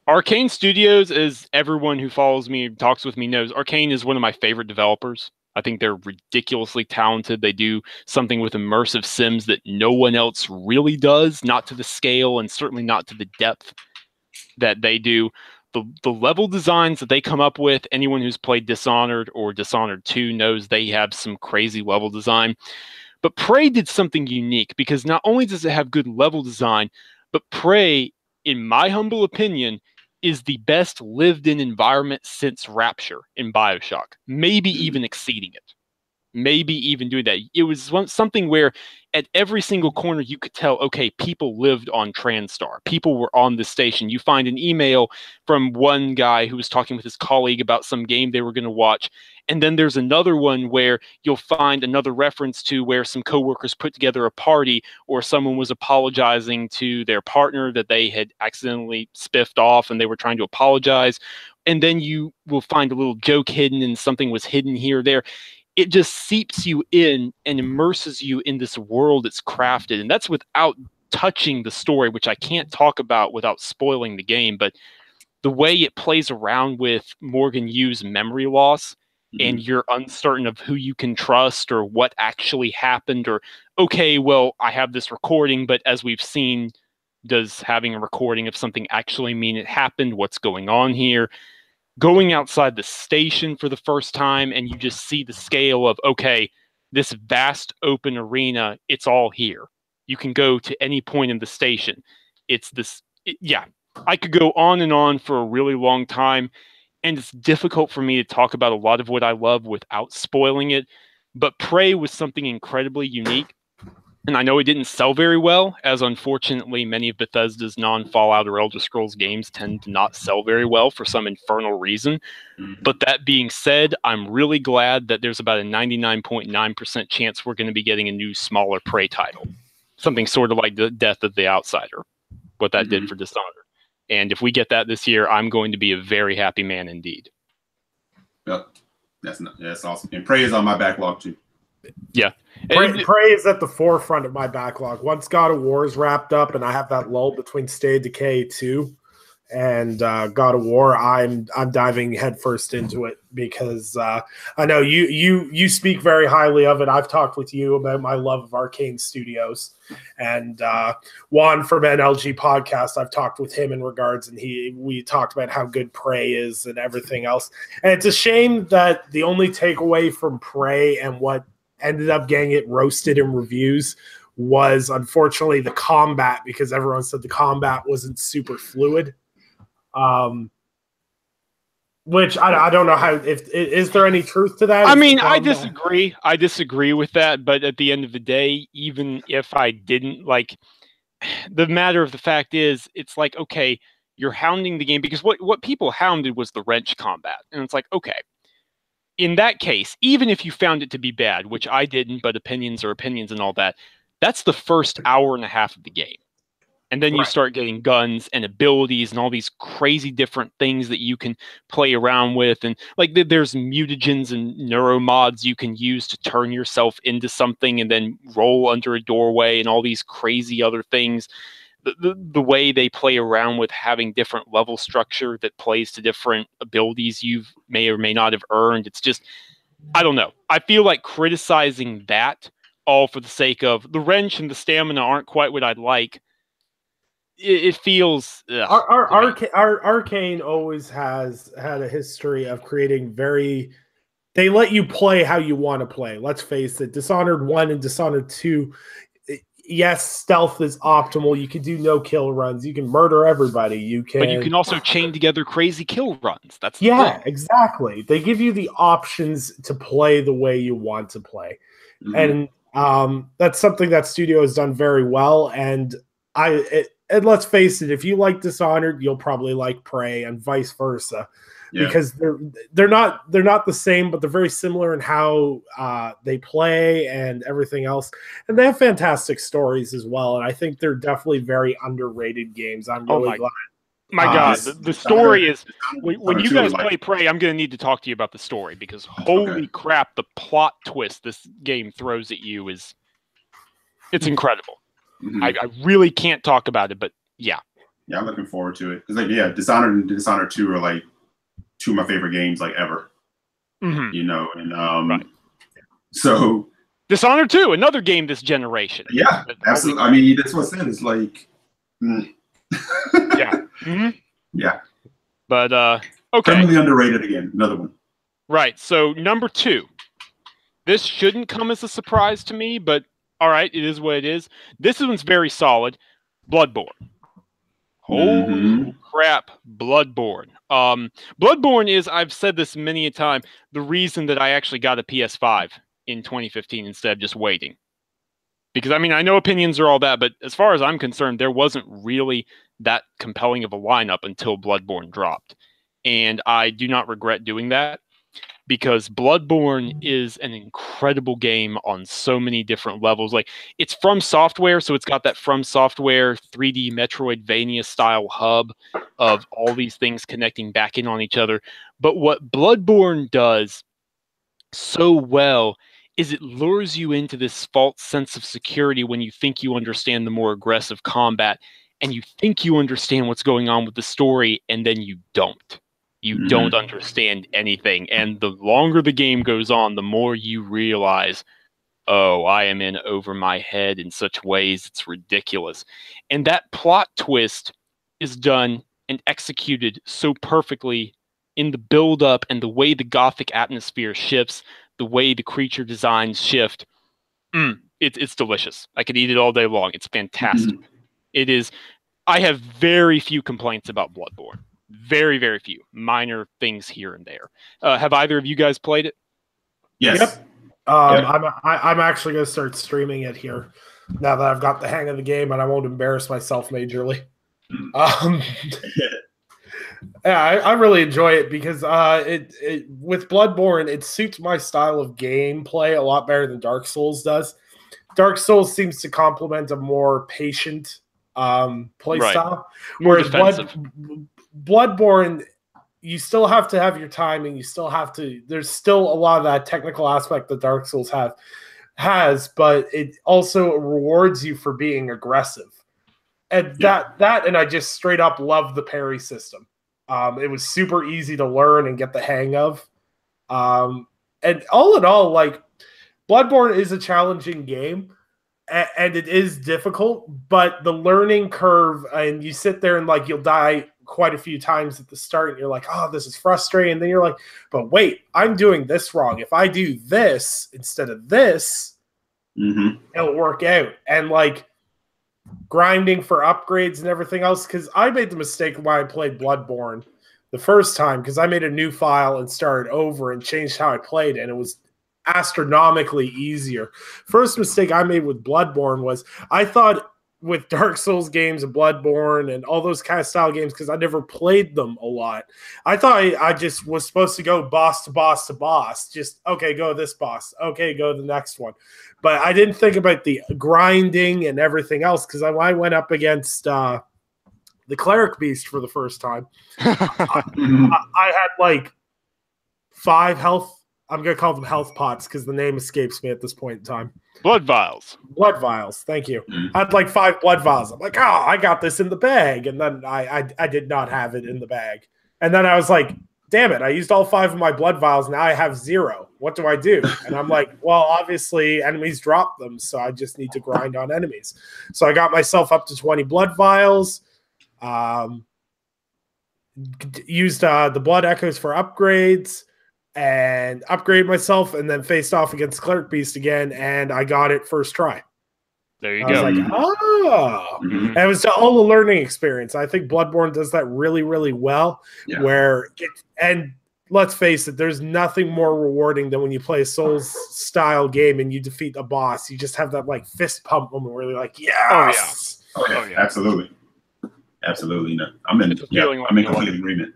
Arcane Studios, as everyone who follows me and talks with me knows, Arcane is one of my favorite developers. I think they're ridiculously talented. They do something with immersive sims that no one else really does, not to the scale and certainly not to the depth that they do. The level designs that they come up with, anyone who's played Dishonored or Dishonored 2 knows they have some crazy level design. But Prey did something unique because not only does it have good level design, but Prey, in my humble opinion, is the best lived-in environment since Rapture in BioShock, maybe even exceeding it. Maybe even doing that. It was something where at every single corner you could tell, okay, people lived on TranStar. People were on the station. You find an email from one guy who was talking with his colleague about some game they were going to watch. And then there's another one where you'll find another reference to where some coworkers put together a party or someone was apologizing to their partner that they had accidentally spiffed off and they were trying to apologize. And then you will find a little joke hidden and something was hidden here or there. It just seeps you in and immerses you in this world it's crafted. And that's without touching the story, which I can't talk about without spoiling the game. But the way it plays around with Morgan Yu's memory loss, and you're uncertain of who you can trust or what actually happened, or, okay, well, I have this recording, but as we've seen, does having a recording of something actually mean it happened? What's going on here? Going outside the station for the first time, and you just see the scale of, okay, this vast open arena, it's all here. You can go to any point in the station. It's this, yeah, I could go on and on for a really long time, and it's difficult for me to talk about a lot of what I love without spoiling it. But Prey was something incredibly unique. And I know it didn't sell very well, as unfortunately many of Bethesda's non-Fallout or Elder Scrolls games tend to not sell very well for some infernal reason. But that being said, I'm really glad that there's about a 99.9% chance we're going to be getting a new, smaller Prey title. Something sort of like the Death of the Outsider, what that did for Dishonored. And if we get that this year, I'm going to be a very happy man indeed. Yep. That's awesome. And Prey is on my backlog too. Yeah. Prey is at the forefront of my backlog. Once God of War is wrapped up and I have that lull between State of Decay 2 and God of War, I'm diving headfirst into it because I know you speak very highly of it. I've talked with you about my love of Arcane Studios, and Juan from NLG Podcast, I've talked with him in regards, and we talked about how good Prey is and everything else. And it's a shame that the only takeaway from Prey and what ended up getting it roasted in reviews was unfortunately the combat, because everyone said the combat wasn't super fluid. Which I don't know how, is there any truth to that? I mean, I disagree with that, but at the end of the day, even if I didn't, like, the matter of the fact is, it's like, okay, you're hounding the game because what people hounded was the wrench combat. And it's like, okay, in that case, even if you found it to be bad, which I didn't, but opinions are opinions and all that, that's the first hour and a half of the game. And then you start getting guns and abilities and all these crazy different things that you can play around with. And like there's mutagens and neuromods you can use to turn yourself into something and then roll under a doorway and all these crazy other things the way they play around with having different level structure that plays to different abilities you may or may not have earned. It's just, I don't know. I feel like criticizing that all for the sake of the wrench and the stamina aren't quite what I'd like. It feels Arcane always has had a history of creating they let you play how you want to play. Let's face it, Dishonored 1 and Dishonored 2, yes, stealth is optimal. You can do no kill runs. You can murder everybody. But you can also chain together crazy kill runs. That's exactly. They give you the options to play the way you want to play. And that's something that studio has done very well. And and let's face it, if you like Dishonored, you'll probably like Prey, and vice versa, because they're not the same, but they're very similar in how they play and everything else. And they have fantastic stories as well. And I think they're definitely very underrated games. I'm really glad. My God, the story is when you guys play Prey, I'm going to need to talk to you about the story, because holy crap, the plot twist this game throws at you it's incredible. I really can't talk about it, but yeah, I'm looking forward to it, because Dishonored and Dishonored 2 are like two of my favorite games like ever. You know, and so Dishonored 2, another game this generation. Yeah, absolutely. I mean, that's what I said. It's like, yeah. But okay, criminally underrated again. Another one. Right. So number 2, this shouldn't come as a surprise to me, but all right, it is what it is. This one's very solid. Bloodborne. Holy crap, Bloodborne. Bloodborne is, I've said this many a time, the reason that I actually got a PS5 in 2015 instead of just waiting. Because, I mean, I know opinions are all that, but as far as I'm concerned, there wasn't really that compelling of a lineup until Bloodborne dropped. And I do not regret doing that, because Bloodborne is an incredible game on so many different levels. Like, it's From Software, so it's got that From Software 3D Metroidvania style hub of all these things connecting back in on each other. But what Bloodborne does so well is it lures you into this false sense of security when you think you understand the more aggressive combat, and you think you understand what's going on with the story, and then you don't. You don't understand anything. And the longer the game goes on, the more you realize, oh, I am in over my head in such ways it's ridiculous. And that plot twist is done and executed so perfectly in the build-up and the way the gothic atmosphere shifts, the way the creature designs shift. It's delicious. I could eat it all day long. It's fantastic. It is. I have very few complaints about Bloodborne. Very, very few. Minor things here and there. Have either of you guys played it? Yes. Yep. I'm actually going to start streaming it here now that I've got the hang of the game, and I won't embarrass myself majorly. I really enjoy it, because it with Bloodborne, it suits my style of gameplay a lot better than Dark Souls does. Dark Souls seems to complement a more patient play style, more defensive. Bloodborne, you still have to have your timing. You still have to. There's still a lot of that technical aspect that Dark Souls has, but it also rewards you for being aggressive, and that and I just straight up love the parry system. It was super easy to learn and get the hang of, and all in all, like, Bloodborne is a challenging game. And it is difficult, but the learning curve, and you sit there and like you'll die quite a few times at the start, and you're like, oh, this is frustrating. And then you're like, but wait, I'm doing this wrong. If I do this instead of this, it'll work out. And like grinding for upgrades and everything else, because I made the mistake when I played Bloodborne the first time, because I made a new file and started over and changed how I played, and it was astronomically easier. First mistake I made with Bloodborne was I thought with Dark Souls games and Bloodborne and all those kind of style games, because I never played them a lot, I thought I just was supposed to go boss to boss to boss. Just, okay, go this boss. Okay, go to the next one. But I didn't think about the grinding and everything else, because I went up against the Cleric Beast for the first time. I had like 5 health I'm going to call them health pots because the name escapes me at this point in time. Blood vials. Blood vials. Thank you. I had like 5 blood vials. I'm like, oh, I got this in the bag. And then I did not have it in the bag. And then I was like, damn it, I used all 5 of my blood vials. Now I have 0. What do I do? And I'm like, well, obviously enemies drop them. So I just need to grind on enemies. So I got myself up to 20 blood vials. Used the blood echoes for upgrades. And upgrade myself, and then faced off against Cleric Beast again, and I got it first try. There you go. I was like, oh. And it was all a learning experience. I think Bloodborne does that really, really well. Yeah. And let's face it, there's nothing more rewarding than when you play a Souls-style game and you defeat a boss. You just have that like fist pump moment where you're like, yes! Oh yeah, absolutely. Absolutely. No, I'm in complete agreement.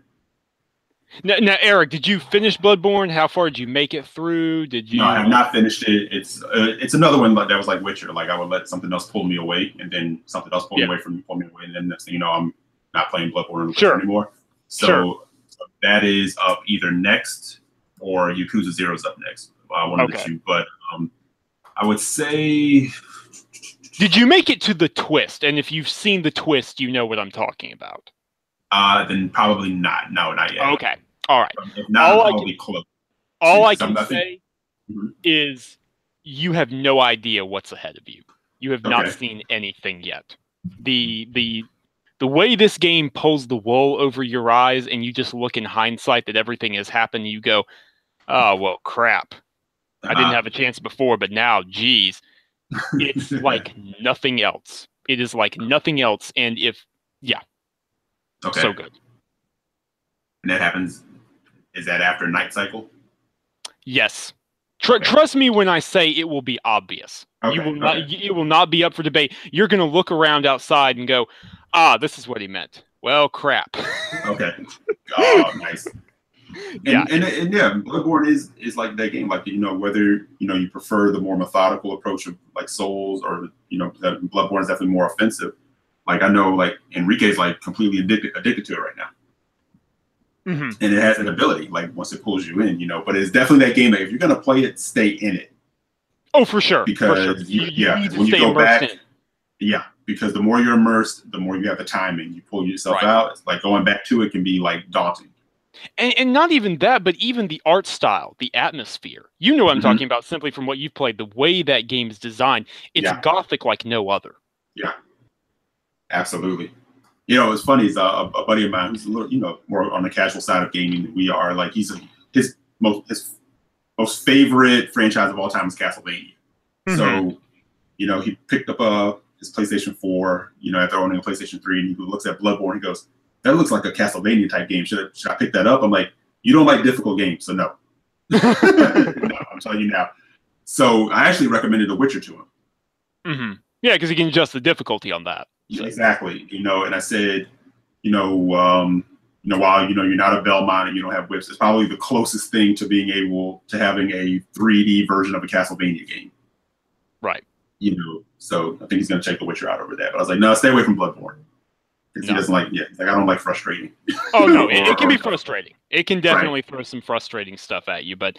Now, Eric, did you finish Bloodborne? How far did you make it through? Did you? No, I have not finished it. It's another one that was like Witcher. Like I would let something else pull me away, and then something else pull me away, and then next thing you know, I'm not playing Bloodborne anymore. So that is up either next or Yakuza 0 is up next. One of the two. But I would say. Did you make it to the twist? And if you've seen the twist, you know what I'm talking about. Then probably not. No, not yet. Okay. All right. If not, probably close. All I can say is you have no idea what's ahead of you. You have not seen anything yet. The way this game pulls the wool over your eyes and you just look in hindsight that everything has happened, you go, oh, well, crap. I didn't have a chance before, but now, geez. It's like nothing else. It is like nothing else. And so good. And that happens, is that after Night Cycle? Yes. Trust me when I say it will be obvious. It will not be up for debate. You're going to look around outside and go, this is what he meant. Well, crap. Okay. Oh, nice. And Bloodborne is like that game. Like, whether, you prefer the more methodical approach of like Souls or, Bloodborne is definitely more offensive. Like, I know, like, Enrique's, like, completely addicted to it right now. And it has an ability, like, once it pulls you in, but it's definitely that game that if you're going to play it, stay in it. Oh, for sure. Because, you need to when stay you go back, in. because the more you're immersed, the more you have the timing. You pull yourself out. It's like going back to it can be, like, daunting. And not even that, but even the art style, the atmosphere. You know what I'm talking about simply from what you've played. The way that game is designed, it's gothic like no other. Yeah. Absolutely. It's funny. Is a buddy of mine who's a little, more on the casual side of gaming. We are like his most favorite franchise of all time is Castlevania. So, he picked up his PlayStation 4. After owning a PlayStation 3, and he looks at Bloodborne. He goes, "That looks like a Castlevania type game. Should I pick that up?" I'm like, "You don't like difficult games, so no." No, I'm telling you now. So I actually recommended The Witcher to him. Yeah, because you can adjust the difficulty on that. Exactly. And I said, while you're not a Belmont and you don't have whips, it's probably the closest thing to being able to having a 3D version of a Castlevania game. Right. So I think he's going to check The Witcher out over that. But I was like, no, stay away from Bloodborne. Because he doesn't like, I don't like frustrating. Oh, no, it can be frustrating. It can definitely throw some frustrating stuff at you. But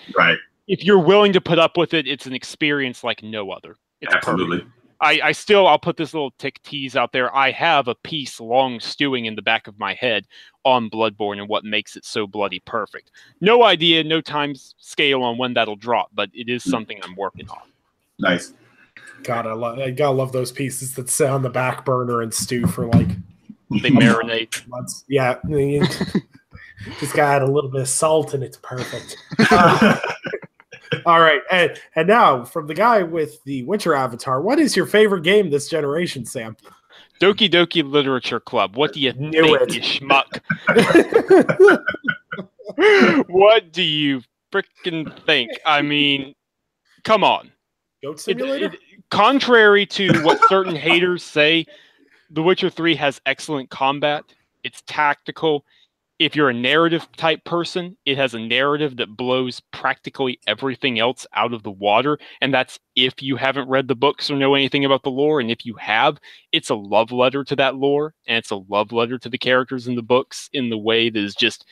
if you're willing to put up with it, it's an experience like no other. It's absolutely. Perfect. I'll put this little tease out there. I have a piece long stewing in the back of my head on Bloodborne and what makes it so bloody perfect. No idea, no time scale on when that'll drop, but it is something I'm working on. Nice. God, I gotta love those pieces that sit on the back burner and stew for like they marinate. Months. Yeah, just gotta add a little bit of salt and it's perfect. All right, and now from the guy with the Witcher avatar, what is your favorite game this generation, Sam? Doki Doki Literature Club. What do you think, you schmuck? What do you frickin' think? I mean, come on. Goat Simulator? Contrary to what certain haters say, The Witcher 3 has excellent combat. It's tactical. If you're a narrative type person, it has a narrative that blows practically everything else out of the water. And that's if you haven't read the books or know anything about the lore. And if you have, it's a love letter to that lore. And it's a love letter to the characters in the books in the way that is just,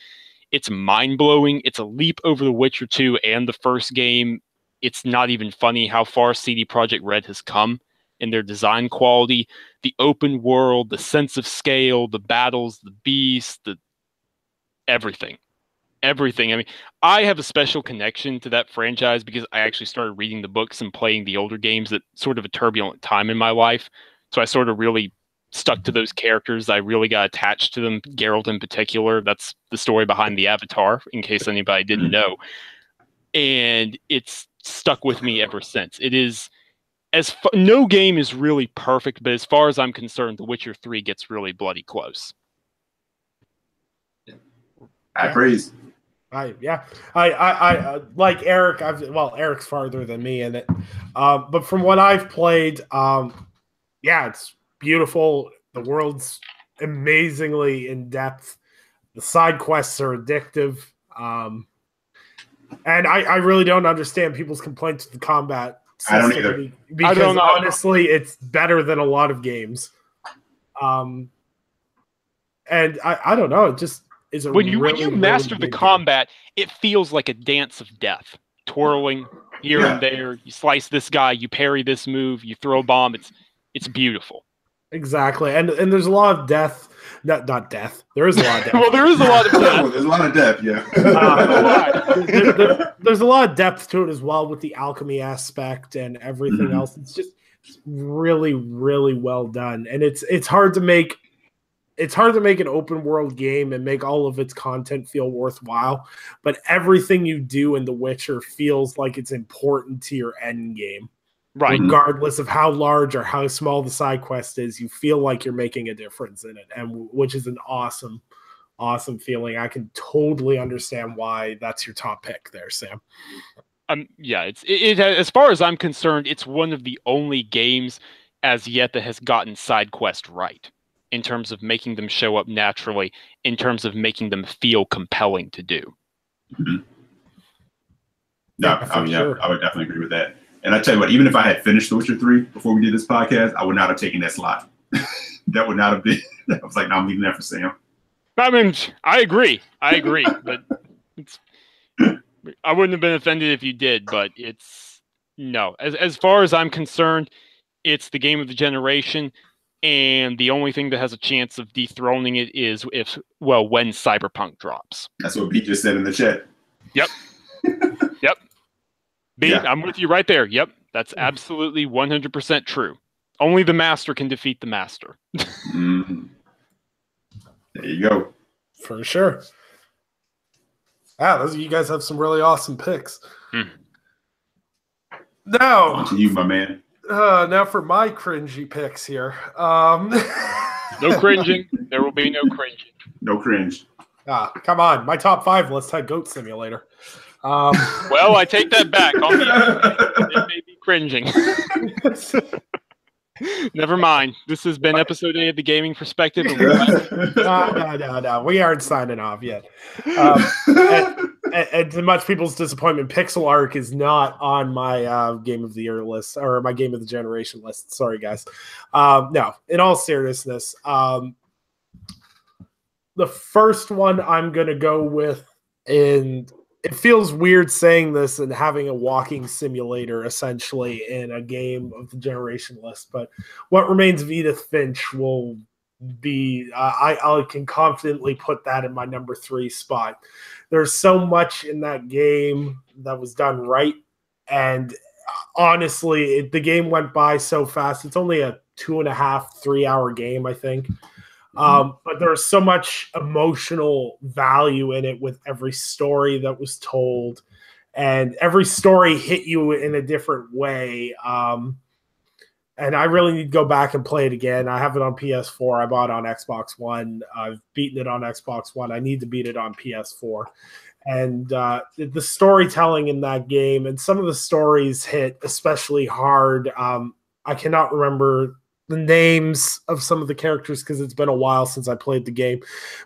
It's mind-blowing. It's a leap over The Witcher 2 and the first game. It's not even funny how far CD Projekt Red has come in their design quality, the open world, the sense of scale, the battles, the beasts, everything. Everything. I mean, I have a special connection to that franchise because I actually started reading the books and playing the older games at sort of a turbulent time in my life. So I sort of really stuck to those characters. I really got attached to them, Geralt in particular. That's the story behind the Avatar, in case anybody didn't know. And it's stuck with me ever since. It is no game is really perfect, but as far as I'm concerned, The Witcher 3 gets really bloody close. I praise. I like Eric. Eric's farther than me in it, but from what I've played, it's beautiful. The world's amazingly in depth. The side quests are addictive, and I really don't understand people's complaints with the combat system. I don't either. Because honestly, it's better than a lot of games. And I don't know. It just is when you master the combat, it feels like a dance of death, twirling here and there. You slice this guy, you parry this move, you throw a bomb. It's beautiful. Exactly, and there's a lot of death. Not death. There is a lot of death. Well, there is a lot of death. There's a lot of depth, yeah. There's a lot of depth to it as well with the alchemy aspect and everything else. It's just really, really well done, and it's hard to make. It's hard to make an open world game and make all of its content feel worthwhile, but everything you do in The Witcher feels like it's important to your end game. Right. Regardless of how large or how small the side quest is, you feel like you're making a difference in it, and which is an awesome, awesome feeling. I can totally understand why that's your top pick there, Sam. It as far as I'm concerned, it's one of the only games as yet that has gotten side quest right, in terms of making them show up naturally, in terms of making them feel compelling to do. Sure. I would definitely agree with that. And I tell you what, even if I had finished The Witcher 3 before we did this podcast, I would not have taken that slot. That would not have been. I was like, no, I'm leaving that for Sam. I mean, I agree, but I wouldn't have been offended if you did. But no. As far as I'm concerned, it's the game of the generation. And the only thing that has a chance of dethroning it is when Cyberpunk drops. That's what Pete just said in the chat. Yep. Yep. B, yeah. I'm with you right there. Yep. That's absolutely 100% true. Only the master can defeat the master. There you go. For sure. You guys have some really awesome picks. Now, on to you, my man. Now for my cringy picks here. No cringing. There will be no cringing. No cringe. Come on. My top 5. Let's have Goat Simulator. Well, I take that back. It may be cringing. Never mind. This has been episode 8 of the Gaming Perspective. No. We aren't signing off yet. And to much people's disappointment, Pixel Arc is not on my Game of the Year list or my Game of the Generation list. Sorry, guys. No, in all seriousness, the first one I'm going to go with, and it feels weird saying this and having a walking simulator essentially in a Game of the Generation list, but What Remains of Edith Finch will be, I can confidently put that in my number 3 spot. There's so much in that game that was done right, and honestly, the game went by so fast. It's only a 2.5-3 hour game, I think. But there's so much emotional value in it with every story that was told, and every story hit you in a different way. And I really need to go back and play it again. I have it on PS4. I bought it on Xbox One. I've beaten it on Xbox One. I need to beat it on PS4. And the storytelling in that game, and some of the stories hit especially hard. I cannot remember the names of some of the characters because it's been a while since I played the game.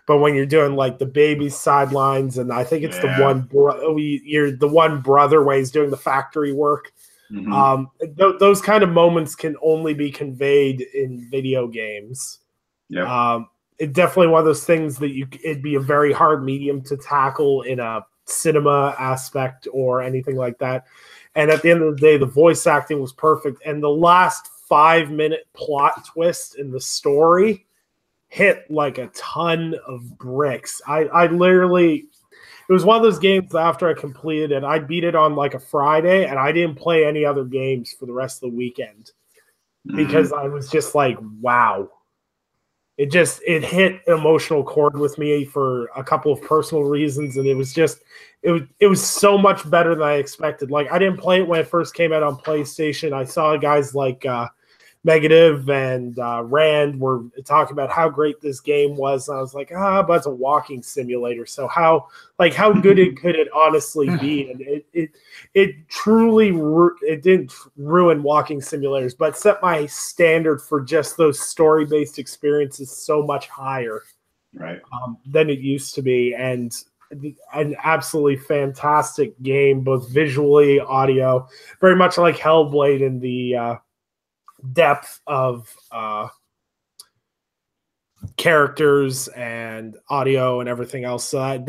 But when you're doing like the baby's sidelines, and I think it's the one brother when he's doing the factory work. Those kind of moments can only be conveyed in video games. it's definitely one of those things that it'd be a very hard medium to tackle in a cinema aspect or anything like that. And at the end of the day, the voice acting was perfect. And the last 5-minute plot twist in the story hit like a ton of bricks. I literally, it was one of those games after I completed it, I beat it on like a Friday, and I didn't play any other games for the rest of the weekend because I was just like, wow. It hit an emotional chord with me for a couple of personal reasons, and it was so much better than I expected. Like, I didn't play it when it first came out on PlayStation. I saw guys like Negative and Rand were talking about how great this game was, and I was like, but it's a walking simulator. So how good could it honestly be? And it truly it didn't ruin walking simulators, but set my standard for just those story-based experiences so much higher, right, than it used to be. And an absolutely fantastic game, both visually, audio, very much like Hellblade in the depth of characters and audio and everything else. So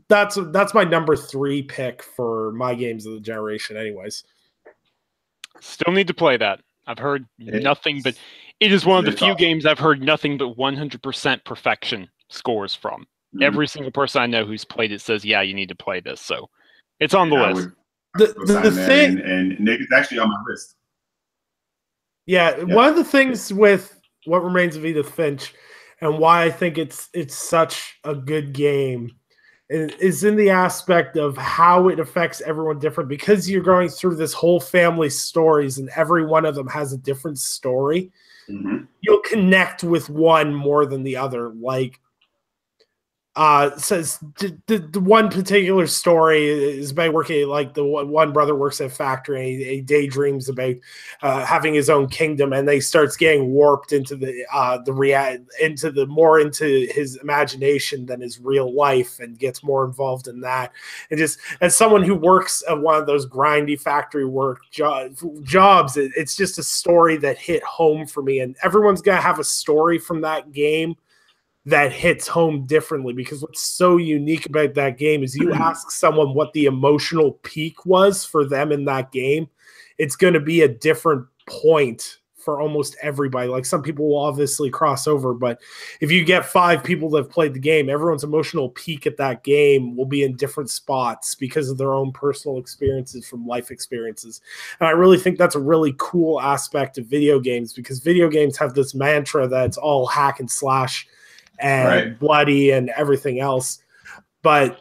that's my number 3 pick for my games of the generation anyways. Still need to play that. I've heard nothing but it is one of the few games I've heard nothing but 100% perfection scores from. Every single person I know who's played it says, yeah, you need to play this. So it's on the list. The thing, and Nick is actually on my list. Yeah, one of the things with What Remains of Edith Finch and why I think it's such a good game is in the aspect of how it affects everyone different, because you're going through this whole family stories and every one of them has a different story. Mm-hmm. You'll connect with one more than the other. Like, says the one particular story is about working, like the one brother works at a factory and he daydreams about having his own kingdom, and they starts getting warped into into his imagination than his real life, and gets more involved in that. And just as someone who works at one of those grindy factory work jobs, it's just a story that hit home for me. And everyone's gonna have a story from that game that hits home differently, because what's so unique about that game is you ask someone what the emotional peak was for them in that game, it's going to be a different point for almost everybody. Like, some people will obviously cross over, but if you get 5 people that have played the game, everyone's emotional peak at that game will be in different spots because of their own personal experiences from life experiences. And I really think that's a really cool aspect of video games, because video games have this mantra that it's all hack and slash and bloody and everything else, but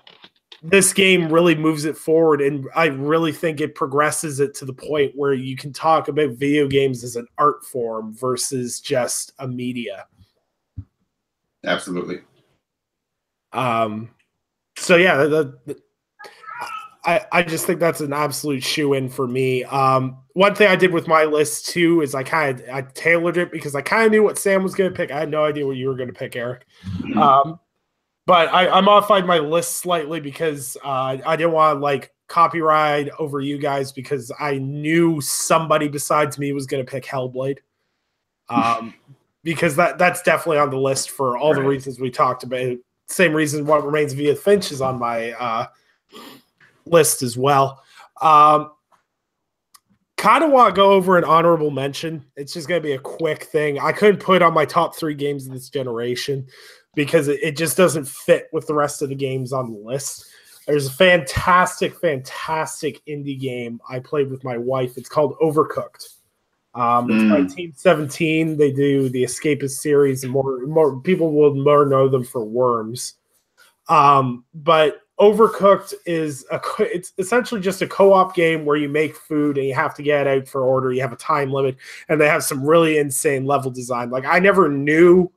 this game really moves it forward, and I really think it progresses it to the point where you can talk about video games as an art form versus just a media. Absolutely. So yeah, I just think that's an absolute shoe-in for me. One thing I did with my list too is I tailored it because I kind of knew what Sam was going to pick. I had no idea what you were going to pick, Eric. But I modified my list slightly because I didn't want to like copyright over you guys, because I knew somebody besides me was going to pick Hellblade. Because that's definitely on the list for all the reasons we talked about. Same reason What Remains of Edith Finch is on my list as well. Kind of want to go over an honorable mention. It's just going to be a quick thing. I couldn't put on my top 3 games of this generation because it just doesn't fit with the rest of the games on the list. There's a fantastic indie game I played with my wife. It's called Overcooked. It's by Team 17. They do the Escapist series, and more people will more know them for Worms. But Overcooked is it's essentially just a co-op game where you make food and you have to get it out for order. You have a time limit, and they have some really insane level design. Like, I never knew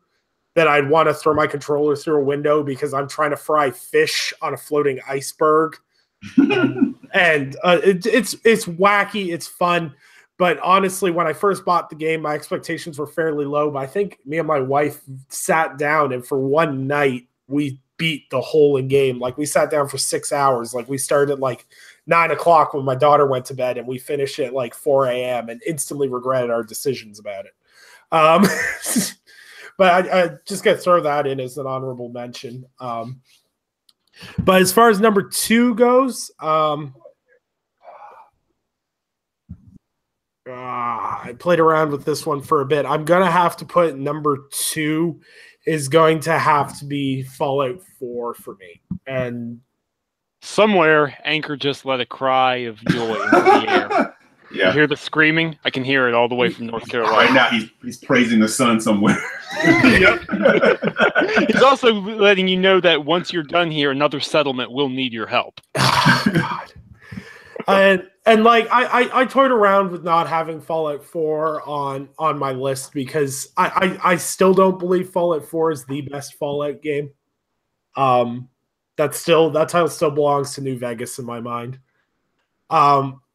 that I'd want to throw my controller through a window because I'm trying to fry fish on a floating iceberg. and it's wacky, it's fun. But honestly, when I first bought the game, my expectations were fairly low. But I think me and my wife sat down, and for one night, we beat the whole game. Like, we sat down for 6 hours. Like, we started at like 9 o'clock when my daughter went to bed, and we finished at like 4 a.m. and instantly regretted our decisions about it. But I just got to throw that in as an honorable mention. But as far as number 2 goes, I played around with this one for a bit. I'm going to have to put number 2 is going to have to be Fallout 4 for me. And somewhere, Anchor just let a cry of joy into the air. Yeah. You hear the screaming? I can hear it all the way from North Carolina. Right now, he's praising the sun somewhere. Yep. He's also letting you know that once you're done here, another settlement will need your help. God. And like I toyed around with not having Fallout 4 on my list because I still don't believe Fallout 4 is the best Fallout game. That title still belongs to New Vegas in my mind.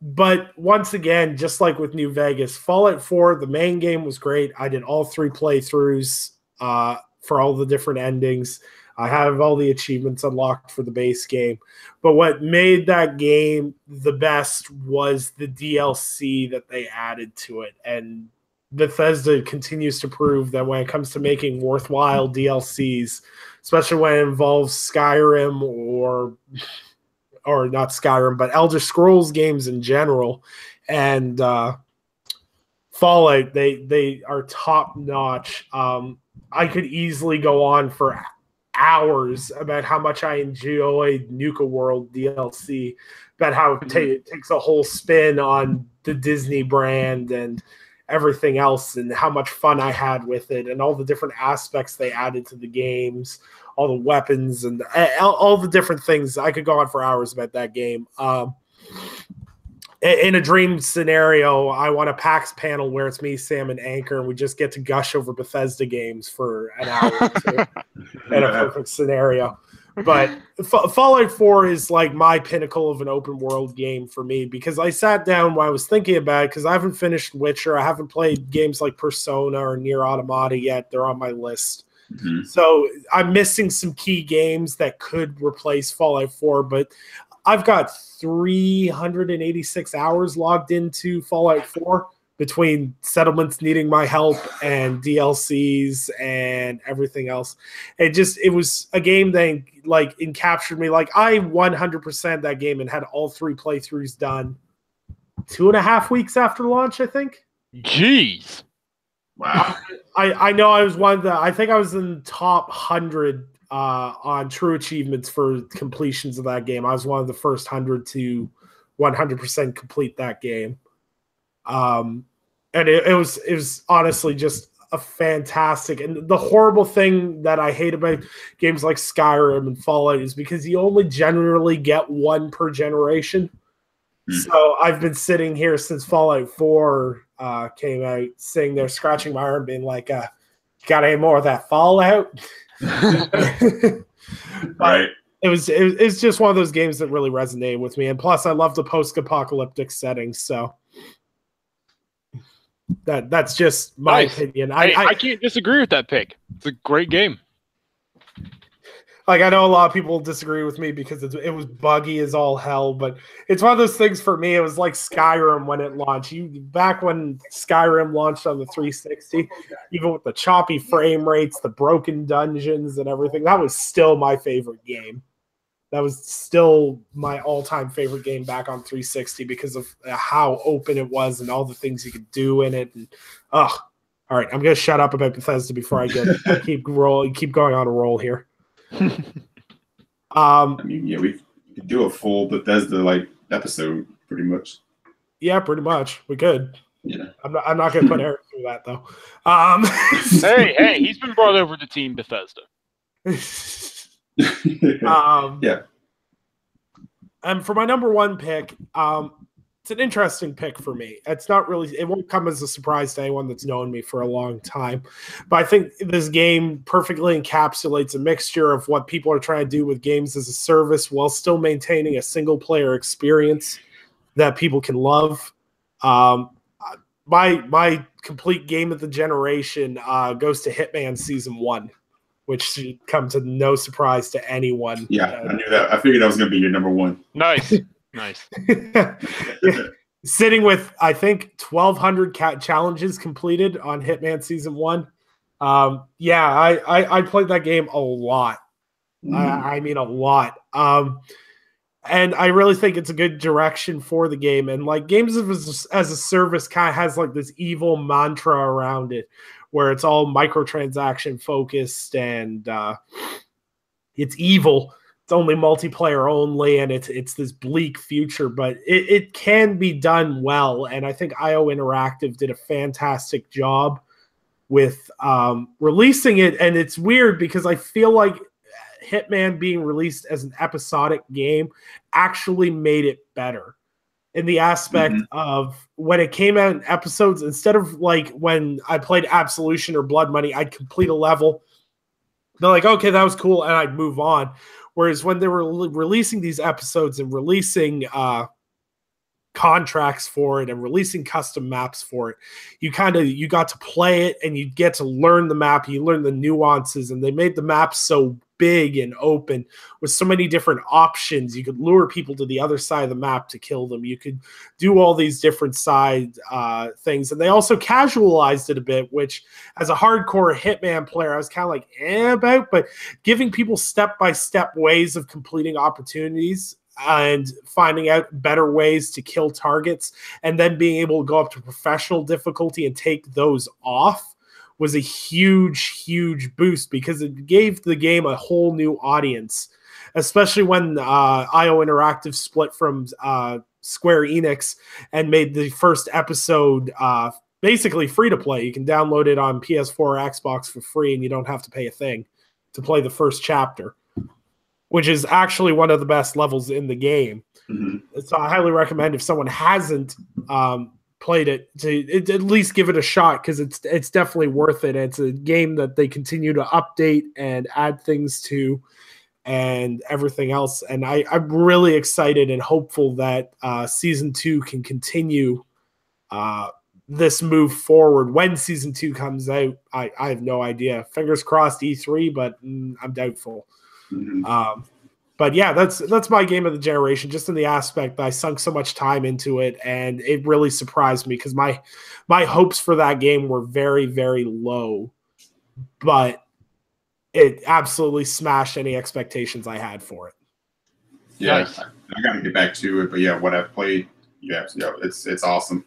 But once again, just like with New Vegas, Fallout 4, the main game was great. I did all 3 playthroughs for all the different endings. I have all the achievements unlocked for the base game. But what made that game the best was the DLC that they added to it. And Bethesda continues to prove that when it comes to making worthwhile DLCs, especially when it involves Skyrim or not Skyrim, but Elder Scrolls games in general, and Fallout, they are top notch. I could easily go on for hours about how much I enjoyed Nuka World DLC, about how it takes a whole spin on the Disney brand and everything else, and how much fun I had with it, and all the different aspects they added to the games, all the weapons, and all the different things. I could go on for hours about that game. In a dream scenario, I want a PAX panel where it's me, Sam, and Anchor, and we just get to gush over Bethesda games for an hour or two in a perfect scenario. But Fallout 4 is like my pinnacle of an open world game for me, because I sat down when I was thinking about it, because I haven't finished Witcher. I haven't played games like Persona or Nier Automata yet. They're on my list. Mm-hmm. So I'm missing some key games that could replace Fallout 4, but I've got 386 hours logged into Fallout 4 between settlements needing my help and DLCs and everything else. It was a game that like encaptured me. Like I 100% that game and had all 3 playthroughs done 2.5 weeks after launch, I think. Jeez. Wow. I know I was I think I was in the top 100 on true achievements for completions of that game. I was one of the first 100 to 100% complete that game. And it was honestly just a fantastic, and the horrible thing that I hate about games like Skyrim and Fallout is because you only generally get one per generation. So I've been sitting here since Fallout 4 came out, sitting there scratching my arm, being like, got any more of that Fallout? Right. It's just one of those games that really resonated with me, and plus I love the post-apocalyptic setting, so that's just my opinion. I can't disagree with that pick. It's a great game. Like, I know a lot of people disagree with me because it was buggy as all hell, but it's one of those things for me. It was like Skyrim when it launched. Back when Skyrim launched on the 360, even with the choppy frame rates, the broken dungeons and everything, that was still my favorite game. That was still my all-time favorite game back on 360 because of how open it was and all the things you could do in it. And all right, I'm going to shut up about Bethesda before I keep going on a roll here. I mean, yeah, we could do a full Bethesda episode, pretty much. Yeah, pretty much. We could. Yeah, I'm not going to put Eric through that though. Hey, he's been brought over to Team Bethesda. Yeah. And for my number 1 pick, it's an interesting pick for me. It won't come as a surprise to anyone that's known me for a long time, but I think this game perfectly encapsulates a mixture of what people are trying to do with games as a service while still maintaining a single player experience that people can love. My complete game of the generation goes to Hitman Season 1, which should come to no surprise to anyone. Yeah, I knew that. I figured that was going to be your number 1. Nice. Nice. Sitting with, I think, 1,200 challenges completed on Hitman Season 1. Yeah, I played that game a lot. I mean, a lot. And I really think it's a good direction for the game. And like games as a service kind of has like this evil mantra around it, where it's all microtransaction focused and it's evil. It's only multiplayer only, and it's this bleak future, but it can be done well. And I think IO Interactive did a fantastic job with releasing it. And it's weird because I feel like Hitman being released as an episodic game actually made it better in the aspect of when it came out in episodes, instead of like when I played Absolution or Blood Money, I'd complete a level. They're like, okay, that was cool, and I'd move on. Whereas when they were releasing these episodes and releasing contracts for it and releasing custom maps for it, you got to play it and you get to learn the map, you learn the nuances, and they made the map so big and open with so many different options. You could lure people to the other side of the map to kill them. You could do all these different side things, and they also casualized it a bit, which as a hardcore Hitman player I was kind of like about, but giving people step-by-step ways of completing opportunities and finding out better ways to kill targets, and then being able to go up to professional difficulty and take those off was a huge boost, because it gave the game a whole new audience, especially when IO Interactive split from Square Enix and made the first episode basically free to play. You can download it on PS4 or Xbox for free, and you don't have to pay a thing to play the first chapter, which is actually one of the best levels in the game. So I highly recommend, if someone hasn't played it, to at least give it a shot, because it's definitely worth it. It's a game that they continue to update and add things to and everything else. And I'm really excited and hopeful that Season 2 can continue this move forward. When Season 2 comes out, I have no idea. Fingers crossed E3, but I'm doubtful. But yeah, that's my game of the generation, just in the aspect that I sunk so much time into it, and it really surprised me, because my hopes for that game were very, very low, but it absolutely smashed any expectations I had for it. Yeah, nice. I got to get back to it, but yeah, what I've played, it's awesome,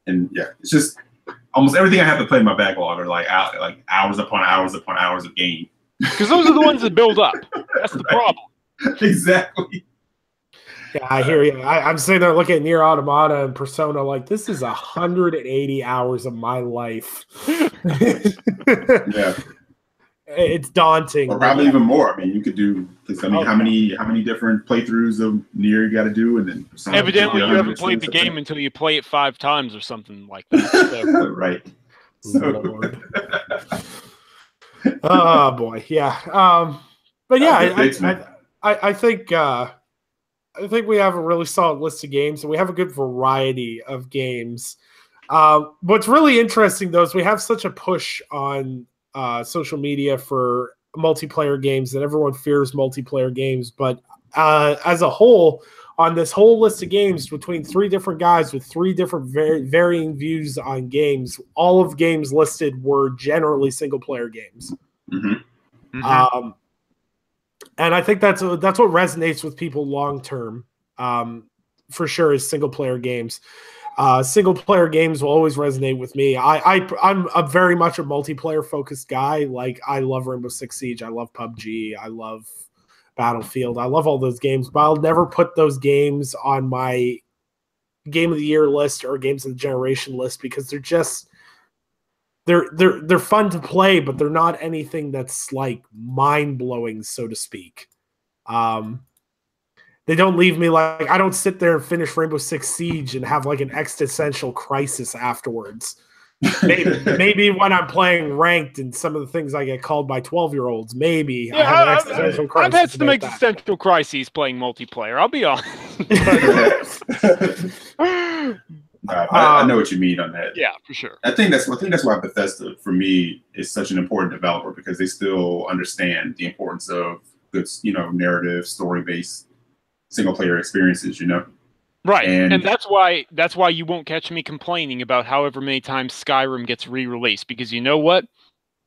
and yeah, it's just almost everything I have to play in my backlog are like hours upon hours upon hours of game. Because those are the ones that build up. That's the problem. Exactly. Yeah, I hear you. I'm sitting there looking at Nier Automata and Persona like, this is 180 hours of my life. Yeah. It's daunting. Or probably even more. I mean, you could do, because I mean, how many different playthroughs of Nier you got to do, and then Persona, evidently you haven't played the game until you play it 5 times or something like that. So. Right. So. Oh boy, yeah. But yeah, I think we have a really solid list of games, and we have a good variety of games. What's really interesting, though, is we have such a push on social media for multiplayer games that everyone fears multiplayer games. But as a whole, on this whole list of games, between 3 different guys with 3 different varying views on games, all of games listed were generally single-player games. And I think that's what resonates with people long term, for sure, is single player games. Single player games will always resonate with me. I'm a very much a multiplayer focused guy. Like, I love Rainbow Six Siege, I love PUBG, I love Battlefield, I love all those games, but I'll never put those games on my game of the year list or games of the generation list, because they're just they're fun to play, but they're not anything that's like mind-blowing, so to speak. They don't leave me like, I don't sit there and finish Rainbow Six Siege and have like an existential crisis afterwards. Maybe when I'm playing ranked and some of the things I get called by 12-year-olds, maybe I have an existential crisis. I've had some existential crises playing multiplayer, I'll be honest. I know what you mean on that. Yeah, for sure. I think that's why Bethesda, for me, is such an important developer, because they still understand the importance of good, narrative, story-based single-player experiences. Right, and that's why you won't catch me complaining about however many times Skyrim gets re-released, because you know what?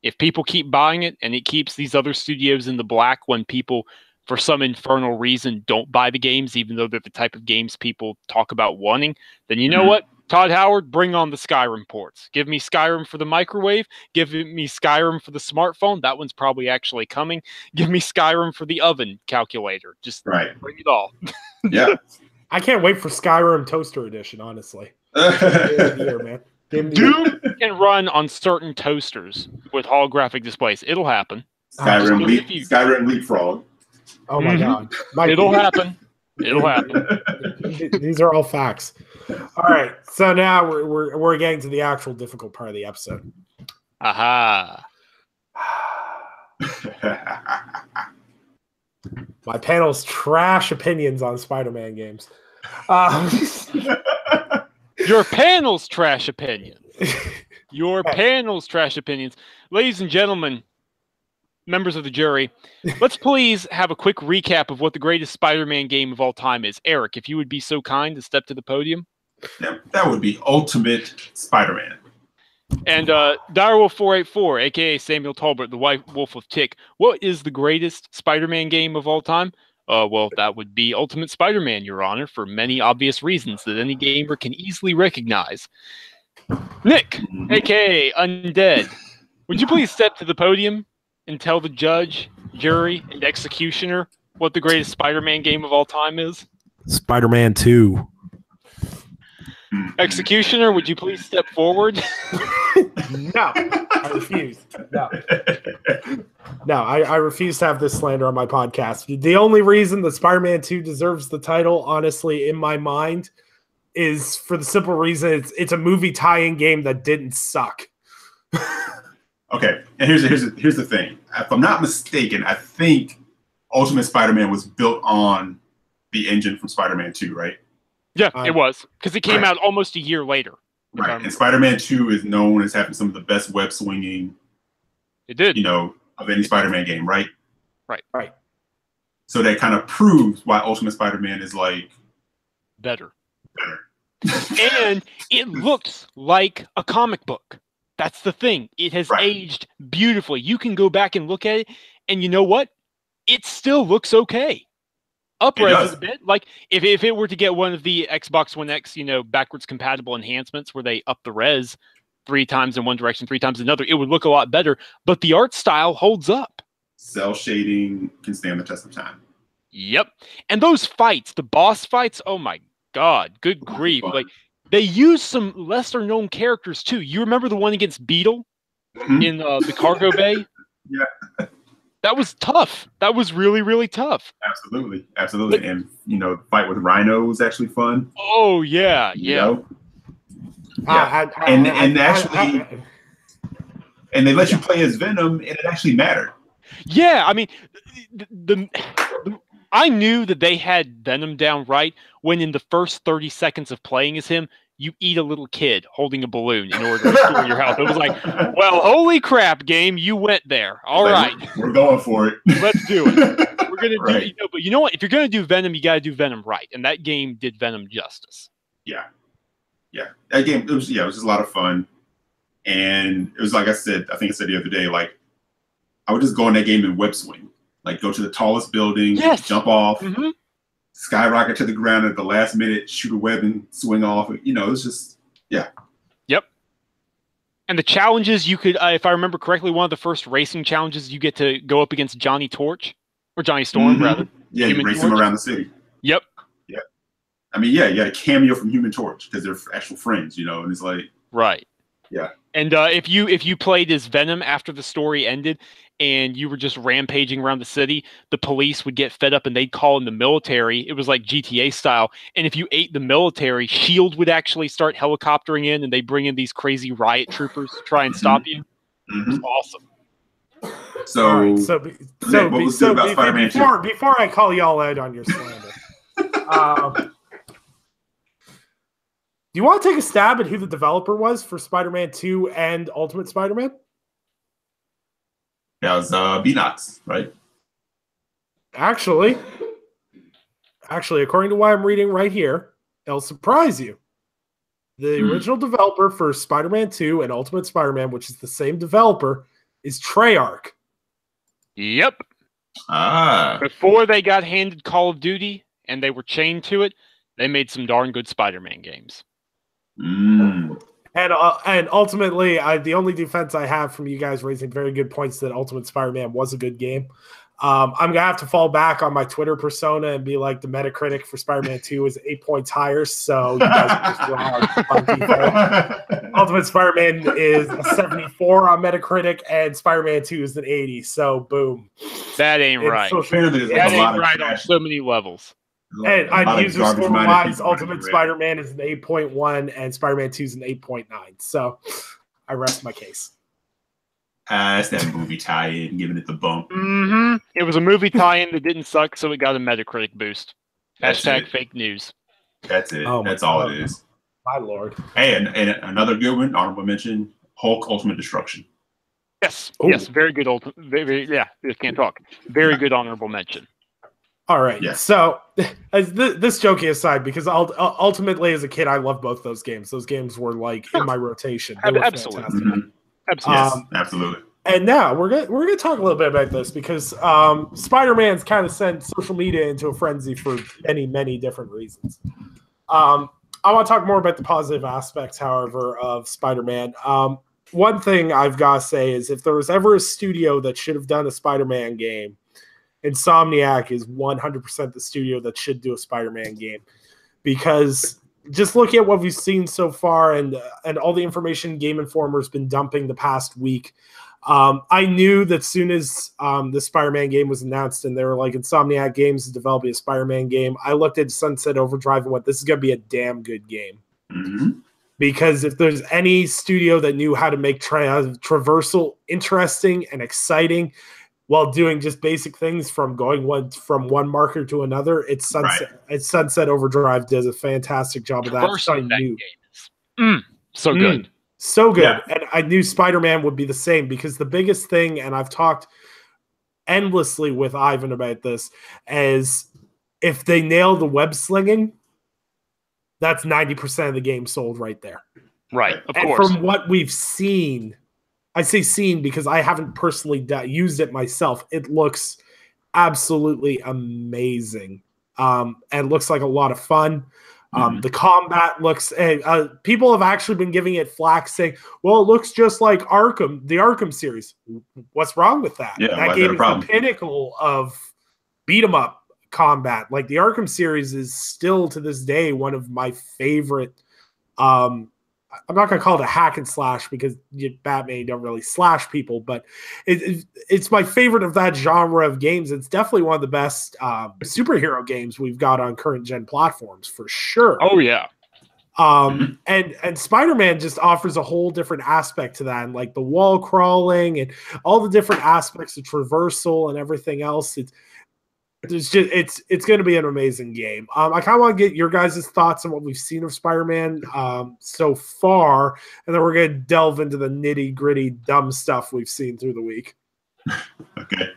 If people keep buying it and it keeps these other studios in the black when people, for some infernal reason, don't buy the games, even though they're the type of games people talk about wanting, then you know what? Todd Howard, bring on the Skyrim ports. Give me Skyrim for the microwave. Give me Skyrim for the smartphone. That one's probably actually coming. Give me Skyrim for the oven calculator. Just bring it all. Yeah. I can't wait for Skyrim Toaster Edition, honestly. Year, man. Doom can run on certain toasters with holographic displays. It'll happen. Skyrim Leapfrog. Oh my God. It'll happen. It'll happen. These are all facts. All right. So now we're getting to the actual difficult part of the episode. Aha. My panel's trash opinions on Spider-Man games. Your panel's trash opinions. Your panel's trash opinions. Ladies and gentlemen, members of the jury, let's please have a quick recap of what the greatest Spider-Man game of all time is. Eric, if you would be so kind to step to the podium. That would be Ultimate Spider-Man. And Direwolf484, a.k.a. Samuel Tolbert, the White Wolf of Tick, what is the greatest Spider-Man game of all time? Well, that would be Ultimate Spider-Man, Your Honor, for many obvious reasons that any gamer can easily recognize. Nick, a.k.a. Undead, would you please step to the podium and tell the judge, jury, and executioner what the greatest Spider-Man game of all time is? Spider-Man 2. Executioner, would you please step forward? No, I refuse. No, I refuse to have this slander on my podcast. The only reason that Spider-Man 2 deserves the title, honestly, in my mind, is for the simple reason it's a movie tie-in game that didn't suck. Okay, and here's the thing. If I'm not mistaken, I think Ultimate Spider-Man was built on the engine from Spider-Man 2, right? Yeah, it was, because it came out almost a year later. Right, and Spider-Man 2 is known as having some of the best web swinging, of any Spider-Man game, right? Right. So that kind of proves why Ultimate Spider-Man is like better. And it looks like a comic book. That's the thing. It has aged beautifully. You can go back and look at it, and you know what? It still looks okay. Up-res a bit. Like, if it were to get one of the Xbox One X, backwards compatible enhancements where they up the res 3 times in one direction, 3 times in another, it would look a lot better. But the art style holds up. Cell shading can stand the test of time. Yep. And those fights, the boss fights, oh my God, good grief. Like, they use some lesser-known characters, too. You remember the one against Beetle in the cargo bay? Yeah. That was tough. That was really, really tough. Absolutely. And, the fight with Rhino was actually fun. Oh, yeah. And they let you play as Venom, and it actually mattered. Yeah, I mean, I knew that they had Venom down right when in the first 30 seconds of playing as him, you eat a little kid holding a balloon in order to restore your health. It was like, well, holy crap, game, you went there. All right. We're going for it. Let's do it. We're going to do it. But you know what? If you're going to do Venom, you got to do Venom right. And that game did Venom justice. Yeah. That game, it was just a lot of fun. And it was like I said the other day, like, I would just go in that game and web swing. Like, go to the tallest building, jump off, skyrocket to the ground at the last minute, shoot a web and swing off. It's just, Yep. And the challenges you could, if I remember correctly, one of the first racing challenges, you get to go up against Johnny Torch, or Johnny Storm, rather. Yeah, you race him around the city. Yep. I mean, you got a cameo from Human Torch because they're actual friends, and it's like... Right. Yeah. And if you played as Venom after the story ended and you were just rampaging around the city, the police would get fed up and they'd call in the military. It was like GTA style. And if you ate the military, S.H.I.E.L.D. would actually start helicoptering in and they bring in these crazy riot troopers to try and stop you. It was awesome. Before I call y'all out on your slander, do you want to take a stab at who the developer was for Spider-Man 2 and Ultimate Spider-Man? That was Beanox, right? Actually, according to what I'm reading right here, it'll surprise you. The original developer for Spider-Man 2 and Ultimate Spider-Man, which is the same developer, is Treyarch. Yep. Ah. Before they got handed Call of Duty and they were chained to it, they made some darn good Spider-Man games. Mm. And ultimately, the only defense I have from you guys raising very good points that Ultimate Spider-Man was a good game. I'm going to have to fall back on my Twitter persona and be like the Metacritic for Spider-Man 2 is 8 points higher, so you guys are just wrong on default. Ultimate Spider-Man is a 74 on Metacritic, and Spider-Man 2 is an 80, so boom. That ain't right. That ain't right on so many levels. And on user score-wise, Ultimate Spider-Man is an 8.1, and Spider-Man 2 is an 8.9, so I rest my case. That's that movie tie-in, giving it the bump. Mm-hmm. It was a movie tie-in that didn't suck, so it got a Metacritic boost. Hashtag fake news. That's it. Oh, that's all it is. My lord. Hey, and another good one, honorable mention, Hulk Ultimate Destruction. Yes. Ooh. Yes, very good. Yeah, just can't talk. Very good honorable mention. All right. Yeah. So, this joking aside, because ultimately as a kid, I loved both those games. Those games were like in my rotation. They were absolutely. Fantastic. Mm-hmm. Absolutely. Yes, absolutely. And now we're gonna talk a little bit about this because Spider-Man's kind of sent social media into a frenzy for many different reasons. I want to talk more about the positive aspects, however, of Spider-Man. One thing I've got to say is if there was ever a studio that should have done a Spider-Man game, Insomniac is 100% the studio that should do a Spider-Man game, because just looking at what we've seen so far and all the information Game Informer's been dumping the past week, I knew that soon as the Spider-Man game was announced and they were like, Insomniac Games is developing a Spider-Man game, I looked at Sunset Overdrive and went, this is going to be a damn good game. Mm-hmm. Because if there's any studio that knew how to make traversal interesting and exciting while doing just basic things from going from one marker to another, it's Sunset. Right. It's Sunset Overdrive does a fantastic job of that. So I knew. So good. So good. Yeah. And I knew Spider-Man would be the same, because the biggest thing, and I've talked endlessly with Ivan about this, is if they nail the web slinging, that's 90% of the game sold right there. Right, of and course. From what we've seen, I say seen because I haven't personally used it myself. It looks absolutely amazing, and looks like a lot of fun. The combat looks. People have actually been giving it flack, saying, "Well, it looks just like Arkham, the Arkham series." What's wrong with that? Yeah, that game is the pinnacle of beat 'em up combat. Like the Arkham series is still to this day one of my favorite. I'm not going to call it a hack and slash because Batman don't really slash people, but it's my favorite of that genre of games. It's definitely one of the best superhero games we've got on current gen platforms for sure. Oh yeah. And Spider-Man just offers a whole different aspect to that, and like the wall crawling and all the different aspects of traversal and everything else. It's going to be an amazing game. I kind of want to get your guys' thoughts on what we've seen of Spider-Man so far, and then we're going to delve into the nitty-gritty dumb stuff we've seen through the week. Okay.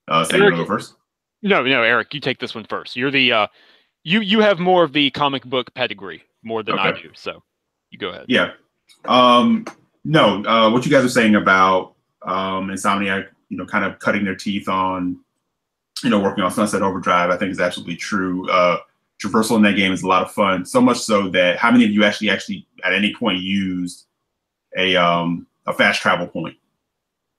Eric, go first. No, Eric, you take this one first. You're the you have more of the comic book pedigree more than I do, so you go ahead. Yeah. No, what you guys are saying about Insomniac, kind of cutting their teeth on working on Sunset Overdrive, I think is absolutely true. Traversal in that game is a lot of fun. So much so that how many of you actually at any point used a fast travel point?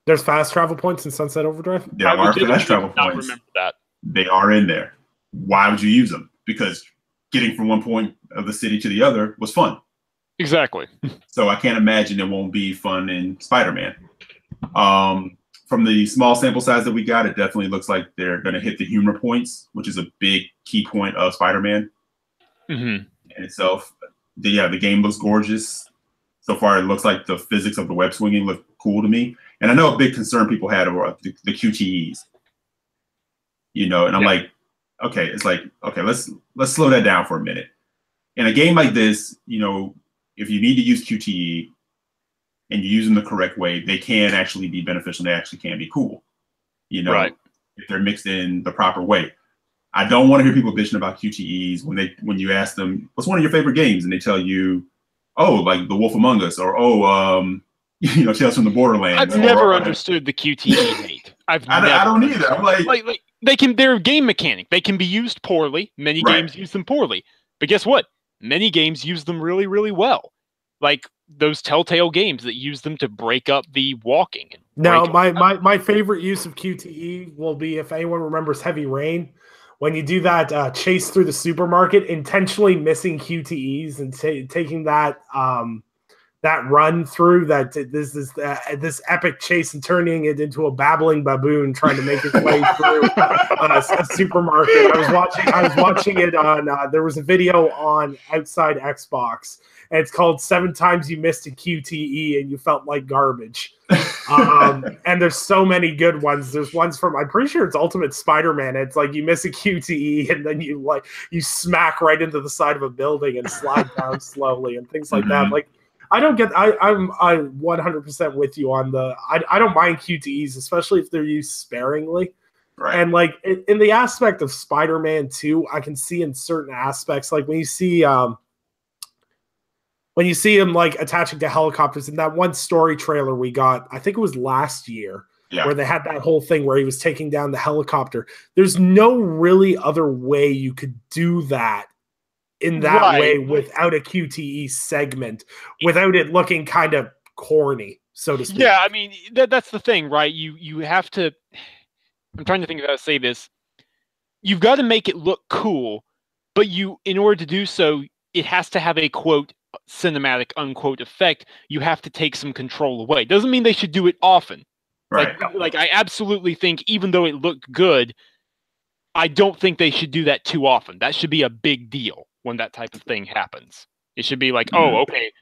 There's fast travel points in Sunset Overdrive? There are fast travel points. Remember that. They are in there. Why would you use them? Because getting from one point of the city to the other was fun. Exactly. So I can't imagine it won't be fun in Spider-Man. From the small sample size that we got, it definitely looks like they're going to hit the humor points, which is a big key point of Spider-Man in itself. The game looks gorgeous. So far, it looks like the physics of the web swinging look cool to me. And I know a big concern people had over the QTEs, and I'm like, okay, it's like, okay, let's slow that down for a minute. In a game like this, if you need to use QTE, and you use them the correct way, they can actually be beneficial. They actually can be cool, right, if they're mixed in the proper way. I don't want to hear people bitching about QTEs when you ask them, what's one of your favorite games? And they tell you, oh, like The Wolf Among Us, or Tales from the Borderlands. I've never understood the QTE hate. I don't either. I'm like they're a game mechanic. They can be used poorly. Many games use them poorly. But guess what? Many games use them really, really well. Like those Telltale games that use them to break up the walking. No, my favorite use of QTE will be, if anyone remembers Heavy Rain, when you do that chase through the supermarket, intentionally missing QTEs and taking that run through this epic chase and turning it into a babbling baboon trying to make its way through a supermarket. I was watching it on. There was a video on Outside Xbox, and it's called 7 Times You Missed a QTE and You Felt Like Garbage. And there's so many good ones. There's ones from, I'm pretty sure it's Ultimate Spiderman. It's like you miss a QTE and then you smack right into the side of a building and slide down slowly and things like that. Like, I'm 100% with you on I don't mind QTEs, especially if they're used sparingly. Right. And like in the aspect of Spider-Man 2, I can see in certain aspects, like when you see him like attaching to helicopters in that one story trailer we got, I think it was last year, where they had that whole thing where he was taking down the helicopter. There's no really other way you could do that in that way without a QTE segment, without it looking kind of corny, so to speak. Yeah, I mean, that's the thing, right? You have to, I'm trying to think of how to say this. You've got to make it look cool, but in order to do so, it has to have a, quote, cinematic, unquote, effect. You have to take some control away. Doesn't mean they should do it often. Right. Like I absolutely think, even though it looked good, I don't think they should do that too often. That should be a big deal when that type of thing happens. It should be like, oh, okay,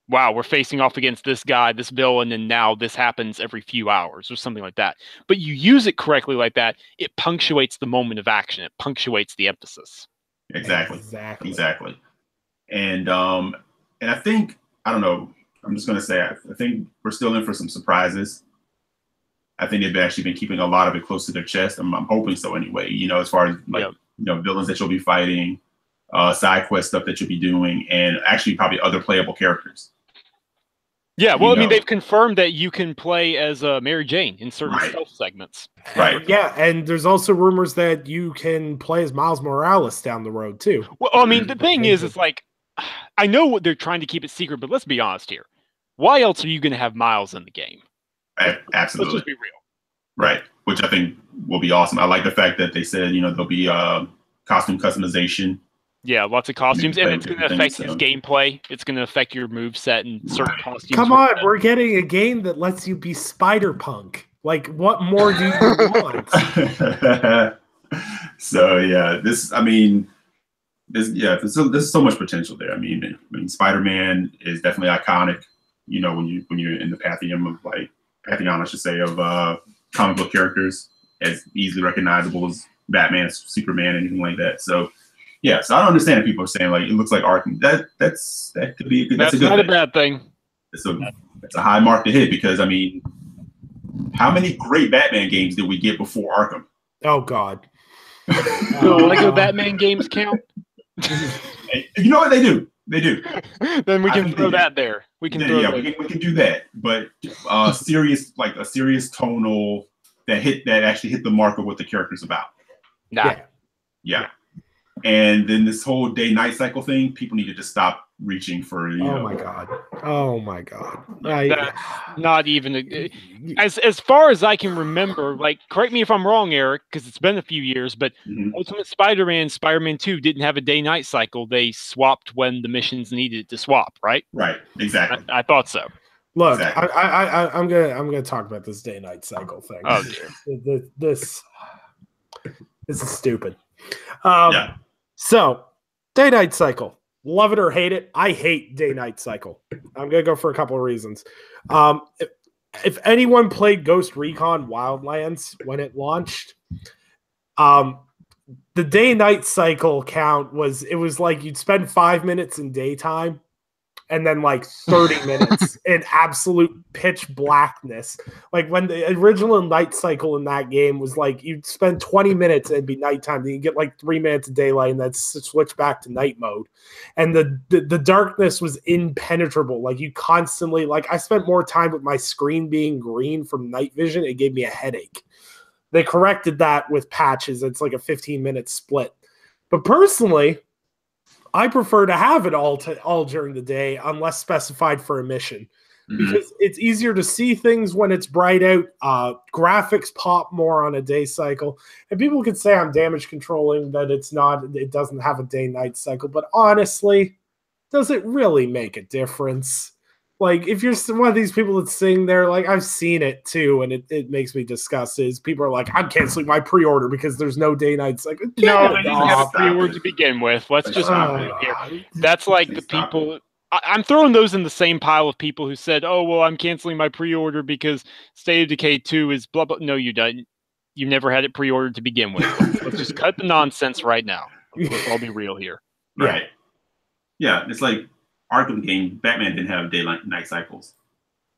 wow, we're facing off against this guy, this villain, and now this happens every few hours or something like that. But you use it correctly like that, it punctuates the moment of action. It punctuates the emphasis. Exactly. And I think, I don't know, I'm just going to say, I think we're still in for some surprises. I think they've actually been keeping a lot of it close to their chest. I'm hoping so anyway, as far as villains that you'll be fighting, side quest stuff that you'll be doing, and actually probably other playable characters. Yeah, well, I mean, they've confirmed that you can play as Mary Jane in certain stealth segments. Right. Yeah, and there's also rumors that you can play as Miles Morales down the road, too. Well, I mean, the thing is, it's like, I know what they're trying to keep it secret, but let's be honest here. Why else are you going to have Miles in the game? Absolutely. Let's just be real. Right, which I think will be awesome. I like the fact that they said, there'll be costume customization. Yeah, lots of costumes, and it's going to affect his gameplay. It's going to affect your moveset and certain costumes. Come on, we're getting a game that lets you be Spider-Punk. Like, what more do you want? So yeah, there's so much potential there. I mean, Spider-Man is definitely iconic. When you're in the pantheon I should say, of comic book characters, as easily recognizable as Batman, Superman, anything like that. So yeah, so I don't understand if people are saying like it looks like Arkham. That could be a good. That's a good not thing. a bad thing. It's a high mark to hit, because I mean, how many great Batman games did we get before Arkham? Oh God. Do Lego Batman games count? You know what they do? They do. Then we can throw that there. We can we can do that. But a serious tonal that actually hit the mark of what the character's about. Yeah. And then this whole day-night cycle thing, people need to just stop reaching for. Oh my god! That's not even as far as I can remember. Like, correct me if I'm wrong, Eric, because it's been a few years. But Ultimate Spider-Man 2 didn't have a day-night cycle. They swapped when the missions needed to swap. Right. Right. Exactly. I thought so. Look, exactly. I'm gonna talk about this day-night cycle thing. Oh dear. This is stupid. So, day-night cycle. Love it or hate it. I hate day-night cycle. I'm going to go for a couple of reasons. If anyone played Ghost Recon Wildlands when it launched, the day-night cycle count was like you'd spend 5 minutes in daytime and then like 30 minutes in absolute pitch blackness. Like when the original night cycle in that game was like you'd spend 20 minutes and it'd be nighttime, then you get like 3 minutes of daylight and then switch back to night mode. And the darkness was impenetrable. Like you constantly, like I spent more time with my screen being green from night vision. It gave me a headache. They corrected that with patches. It's like a 15-minute split. But personally, I prefer to have it all during the day unless specified for a mission, because it's easier to see things when it's bright out. Graphics pop more on a day cycle, and people could say I'm damage controlling, that it doesn't have a day-night cycle. But honestly, does it really make a difference? Like, if you're one of these people that's sitting there, like, I've seen it too, and it makes me disgusted. Is people are like, I'm canceling my pre-order because there's no day-night cycle. No, they didn't have a pre-order to begin with. Let's just here. That's like the people. I'm throwing those in the same pile of people who said, "Oh, well, I'm canceling my pre-order because State of Decay 2 is blah blah." No, you didn't. You never had it pre-ordered to begin with. Let's just cut the nonsense right now. Let's all be real here. Right. Yeah, it's like Arkham game, Batman didn't have night cycles.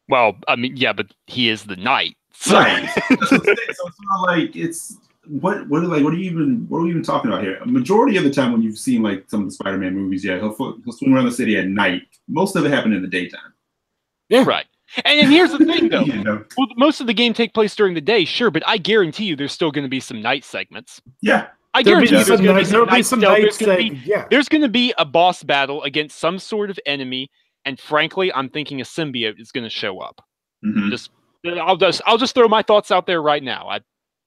Well, I mean, yeah, but he is the knight. So. Right. So it's not like it's what are we even talking about here? A majority of the time when you've seen like some of the Spider-Man movies, he'll swing around the city at night. Most of it happened in the daytime. Yeah, right. And here's the thing, though. Well, most of the game take place during the day, sure, but I guarantee you there's still going to be some night segments. Yeah. I guarantee there's going to be some night There's going to be a boss battle against some sort of enemy, and frankly, I'm thinking a symbiote is going to show up. I'll just throw my thoughts out there right now.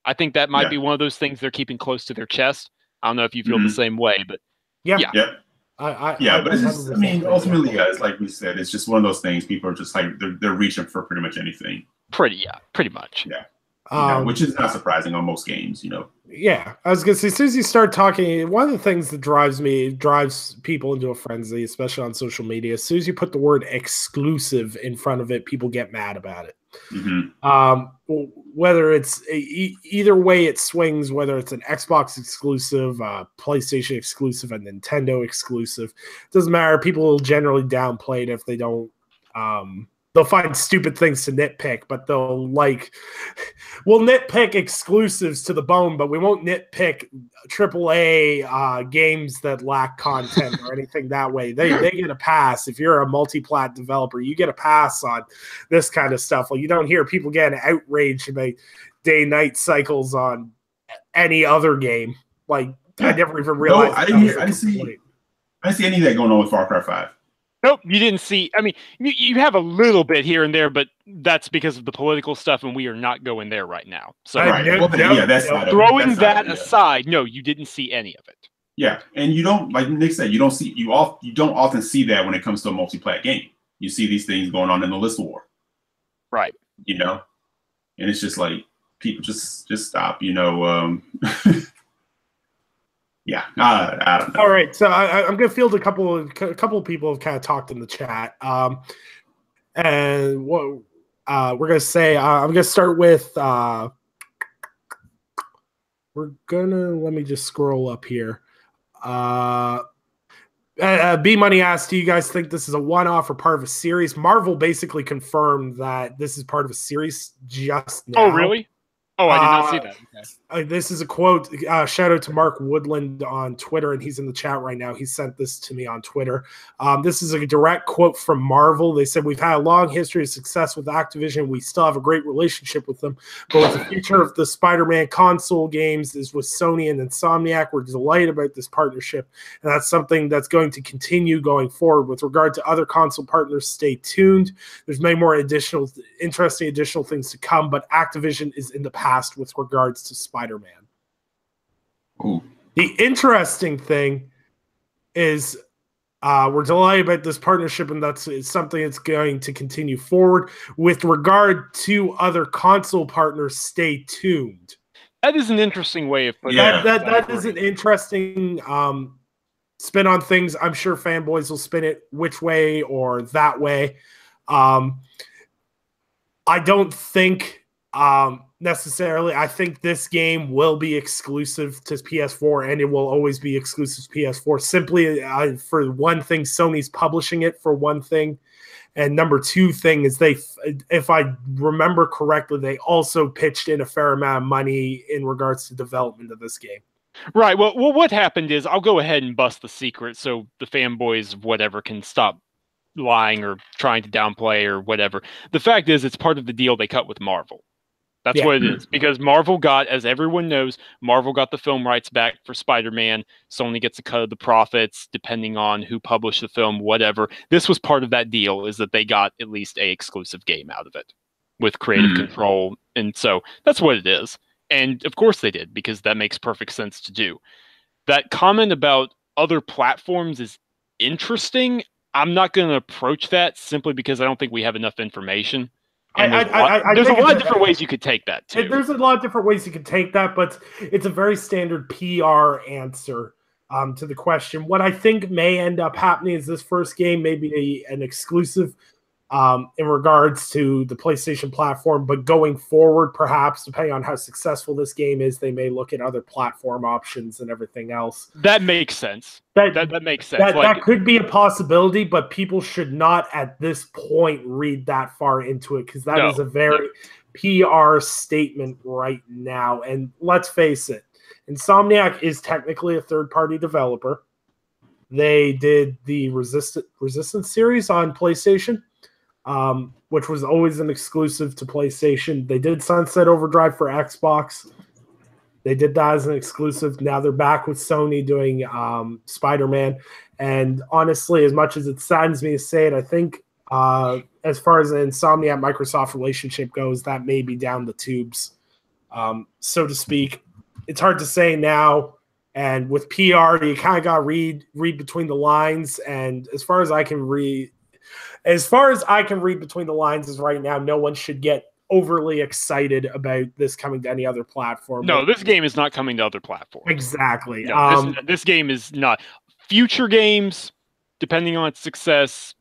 I think that might be one of those things they're keeping close to their chest. I don't know if you feel the same way, but but it's just, I mean, ultimately, guys, like we said, it's just one of those things. People are just like they're reaching for pretty much anything. Pretty much. Yeah. Which is not surprising on most games, Yeah, I was gonna say, as soon as you start talking, one of the things that drives people into a frenzy, especially on social media, as soon as you put the word exclusive in front of it, people get mad about it. Whether it's either way it swings, whether it's an Xbox exclusive, PlayStation exclusive, a Nintendo exclusive, doesn't matter. People will generally downplay it if they don't. They'll find stupid things to nitpick, but we'll nitpick exclusives to the bone, but we won't nitpick AAA games that lack content or anything that way. They get a pass. If you're a multi-plat developer, you get a pass on this kind of stuff. Well, you don't hear people getting outraged about day-night cycles on any other game. Like, I never even realized. I didn't see any of that going on with Far Cry 5. Nope, you didn't see. I mean, you have a little bit here and there, but that's because of the political stuff, and we are not going there right now. So, throwing that aside, no, you didn't see any of it. Yeah, and you don't, like Nick said, you don't often see that when it comes to a multiplayer game. You see these things going on in the list war, right? And it's just like people just stop, Yeah, I don't know. All right, so I'm going to field a couple of people have kind of talked in the chat, and what we're going to say. I'm going to start with. Let me just scroll up here. B Money asked, "Do you guys think this is a one-off or part of a series?" Marvel basically confirmed that this is part of a series just now. Oh, really? Oh, I did not see that. Okay. This is a quote. Shout out to Mark Woodland on Twitter, and he's in the chat right now. He sent this to me on Twitter. This is a direct quote from Marvel. They said, "We've had a long history of success with Activision. We still have a great relationship with them. But with the future of the Spider-Man console games is with Sony and Insomniac, we're delighted about this partnership. And that's something that's going to continue going forward. With regard to other console partners, stay tuned. There's many more interesting additional things to come, but Activision is in the past with regards to Spider-Man." Ooh. The interesting thing is we're delighted about this partnership, and it's something that's going to continue forward. With regard to other console partners, stay tuned. That is an interesting way of putting it. That is an interesting spin on things. I'm sure fanboys will spin it which way or that way. I don't think necessarily. I think this game will be exclusive to PS4, and it will always be exclusive to PS4. Simply for one thing, Sony's publishing it for one thing. And number two thing is if I remember correctly, they also pitched in a fair amount of money in regards to development of this game. Right. Well, what happened is, I'll go ahead and bust the secret so the fanboys of whatever can stop lying or trying to downplay or whatever. The fact is, it's part of the deal they cut with Marvel. That's what it is. Because Marvel got, as everyone knows, Marvel got the film rights back for Spider-Man. Sony gets a cut of the profits, depending on who published the film, whatever. This was part of that deal, is that they got at least a exclusive game out of it with creative control. And so that's what it is. And of course they did, because that makes perfect sense to do. That comment about other platforms is interesting. I'm not going to approach that simply because I don't think we have enough information. And there's a lot of different ways you could take that, too. There's a lot of different ways you could take that, but it's a very standard PR answer to the question. What I think may end up happening is this first game may be an exclusive in regards to the PlayStation platform, but going forward, perhaps, depending on how successful this game is, they may look at other platform options and everything else. That makes sense. That makes sense. That could be a possibility, but people should not at this point read that far into it, because that is a very PR statement right now. And let's face it, Insomniac is technically a third-party developer. They did the Resistance series on PlayStation, which was always an exclusive to PlayStation. They did Sunset Overdrive for Xbox. They did that as an exclusive. Now they're back with Sony doing Spider-Man. And honestly, as much as it saddens me to say it, I think as far as the Insomniac-Microsoft relationship goes, that may be down the tubes, so to speak. It's hard to say now. And with PR, you kind of got to read between the lines. And as far as I can read between the lines is right now, no one should get overly excited about this coming to any other platform. No, this game is not coming to other platforms. Exactly. No, this game is not. Future games, depending on its success,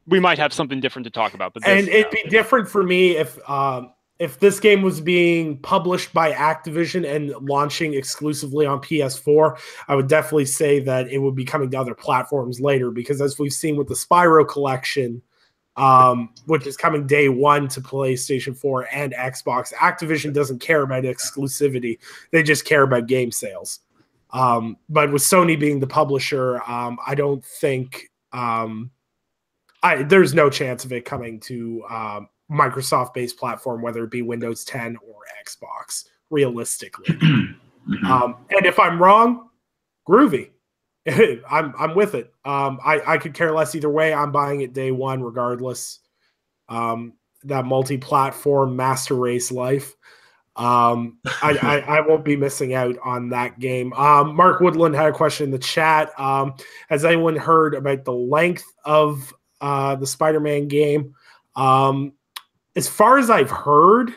we might have something different to talk about. But it'd be different for me if this game was being published by Activision and launching exclusively on PS4. I would definitely say that it would be coming to other platforms later, because as we've seen with the Spyro collection, which is coming day one to PlayStation 4 and Xbox, Activision doesn't care about exclusivity. They just care about game sales. But with Sony being the publisher, I don't think there's no chance of it coming to Microsoft-based platform, whether it be Windows 10 or Xbox, realistically. And if I'm wrong, groovy. I'm with it. I could care less either way. I'm buying it day one regardless. That multi-platform master race life. I won't be missing out on that game. Mark Woodland had a question in the chat. Has anyone heard about the length of the Spider-Man game? As far as I've heard,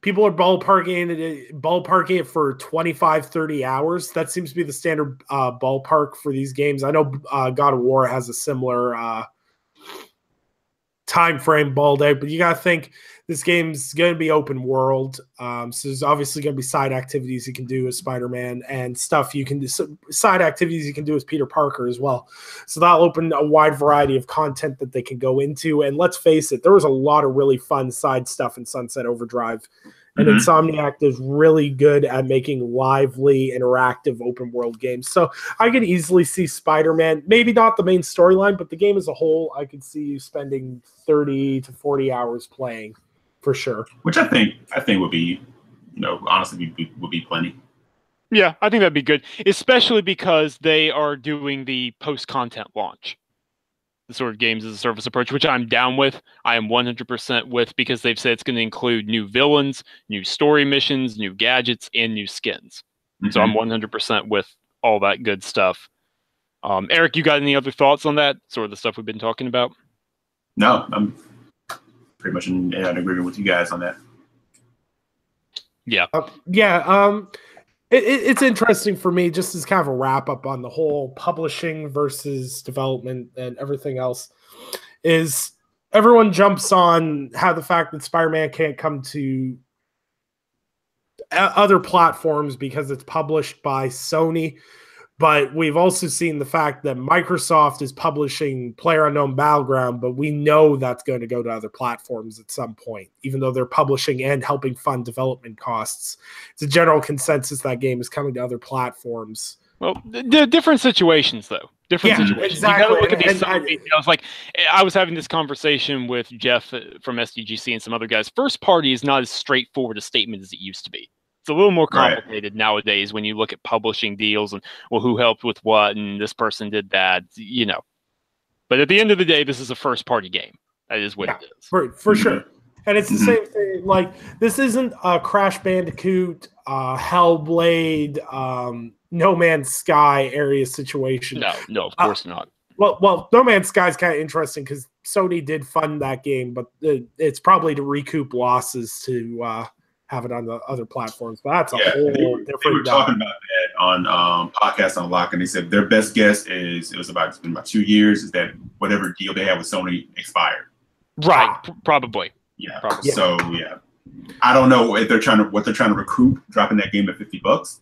people are ballparking it for 25, 30 hours. That seems to be the standard ballpark for these games. I know God of War has a similar time frame balled out, but you got to think this game's going to be open world. So there's obviously going to be side activities you can do as Spider-Man and stuff you can do, side activities you can do as Peter Parker as well. So that'll open a wide variety of content that they can go into. And let's face it, there was a lot of really fun side stuff in Sunset Overdrive. And Insomniac is really good at making lively, interactive, open-world games. So I could easily see Spider-Man, maybe not the main storyline, but the game as a whole, I could see you spending 30 to 40 hours playing, for sure. Which I think would be, honestly, would be plenty. Yeah, I think that'd be good, especially because they are doing the post-content launch. The sort of games as a service approach, which I'm down with. I am 100% with, because they've said it's going to include new villains, new story missions, new gadgets, and new skins. So I'm 100% with all that good stuff. Eric, you got any other thoughts on that? Sort of the stuff we've been talking about? No, I'm pretty much in agreement with you guys on that. Yeah. It's interesting for me, just as kind of a wrap up on the whole publishing versus development and everything else, is everyone jumps on how the fact that Spider-Man can't come to other platforms because it's published by Sony. But we've also seen the fact that Microsoft is publishing PlayerUnknown Battleground, but we know that's going to go to other platforms at some point, even though they're publishing and helping fund development costs. It's a general consensus that game is coming to other platforms. Well, different situations, though. Different situations. Exactly. You got to look at these details. Like, I was having this conversation with Jeff from SDGC and some other guys. First party is not as straightforward a statement as it used to be. It's a little more complicated nowadays when you look at publishing deals and, well, who helped with what and this person did that, you know. But at the end of the day, this is a first-party game. That is what it is. For sure. And it's the same thing. Like, this isn't a Crash Bandicoot, Hellblade, No Man's Sky area situation. No, of course not. Well, No Man's Sky is kind of interesting because Sony did fund that game, but it's probably to recoup losses to have it on the other platforms. But that's a whole different. They were talking about that on Podcast Unlock, and they said their best guess is it's been about 2 years. Is that whatever deal they had with Sony expired? Right, probably. Yeah. Probably. So yeah, I don't know if what they're trying to recoup, dropping that game at $50.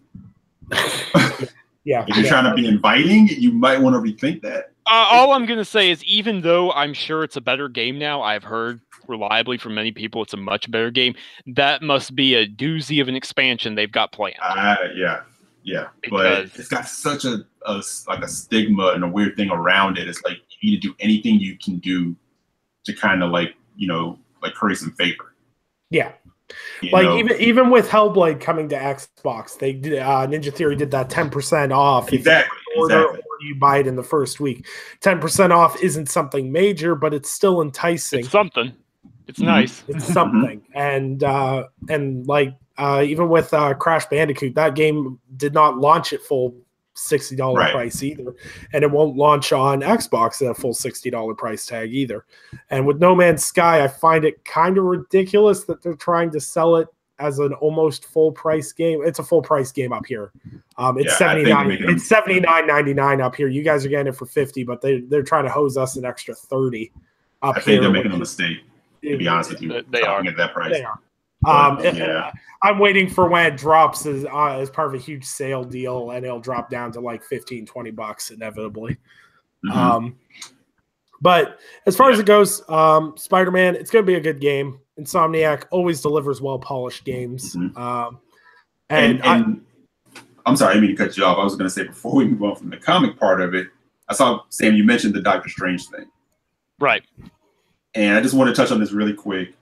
Yeah. If you're trying to be inviting, you might want to rethink that. All I'm going to say is, even though I'm sure it's a better game now, I've heard reliably from many people it's a much better game. That must be a doozy of an expansion they've got planned. Yeah. But it's got such a stigma and a weird thing around it. It's like you need to do anything you can do to kind of like curry some favor. Yeah. Even with Hellblade coming to Xbox, they did, Ninja Theory did that 10% off. Exactly. Or you buy it in the first week. 10% off isn't something major, but it's still enticing. It's something. It's nice. It's something. And even with Crash Bandicoot, that game did not launch at full $60 price either, and it won't launch on Xbox at a full $60 price tag either. And with No Man's Sky, I find it kind of ridiculous that they're trying to sell it as an almost full price game. It's a full price game up here. It's $79.99 up here. You guys are getting it for $50, but they're trying to hose us an extra $30 up here. I think they're making a mistake. To be honest with you, they are at that price. They are. I'm waiting for when it drops as part of a huge sale deal, and it'll drop down to like $15-20 inevitably. But as far as it goes, Spider-Man, it's going to be a good game. Insomniac always delivers well-polished games. And I'm sorry, I didn't mean to cut you off. I was going to say, before we move on from the comic part of it, I saw, Sam, you mentioned the Doctor Strange thing. Right. And I just want to touch on this really quick.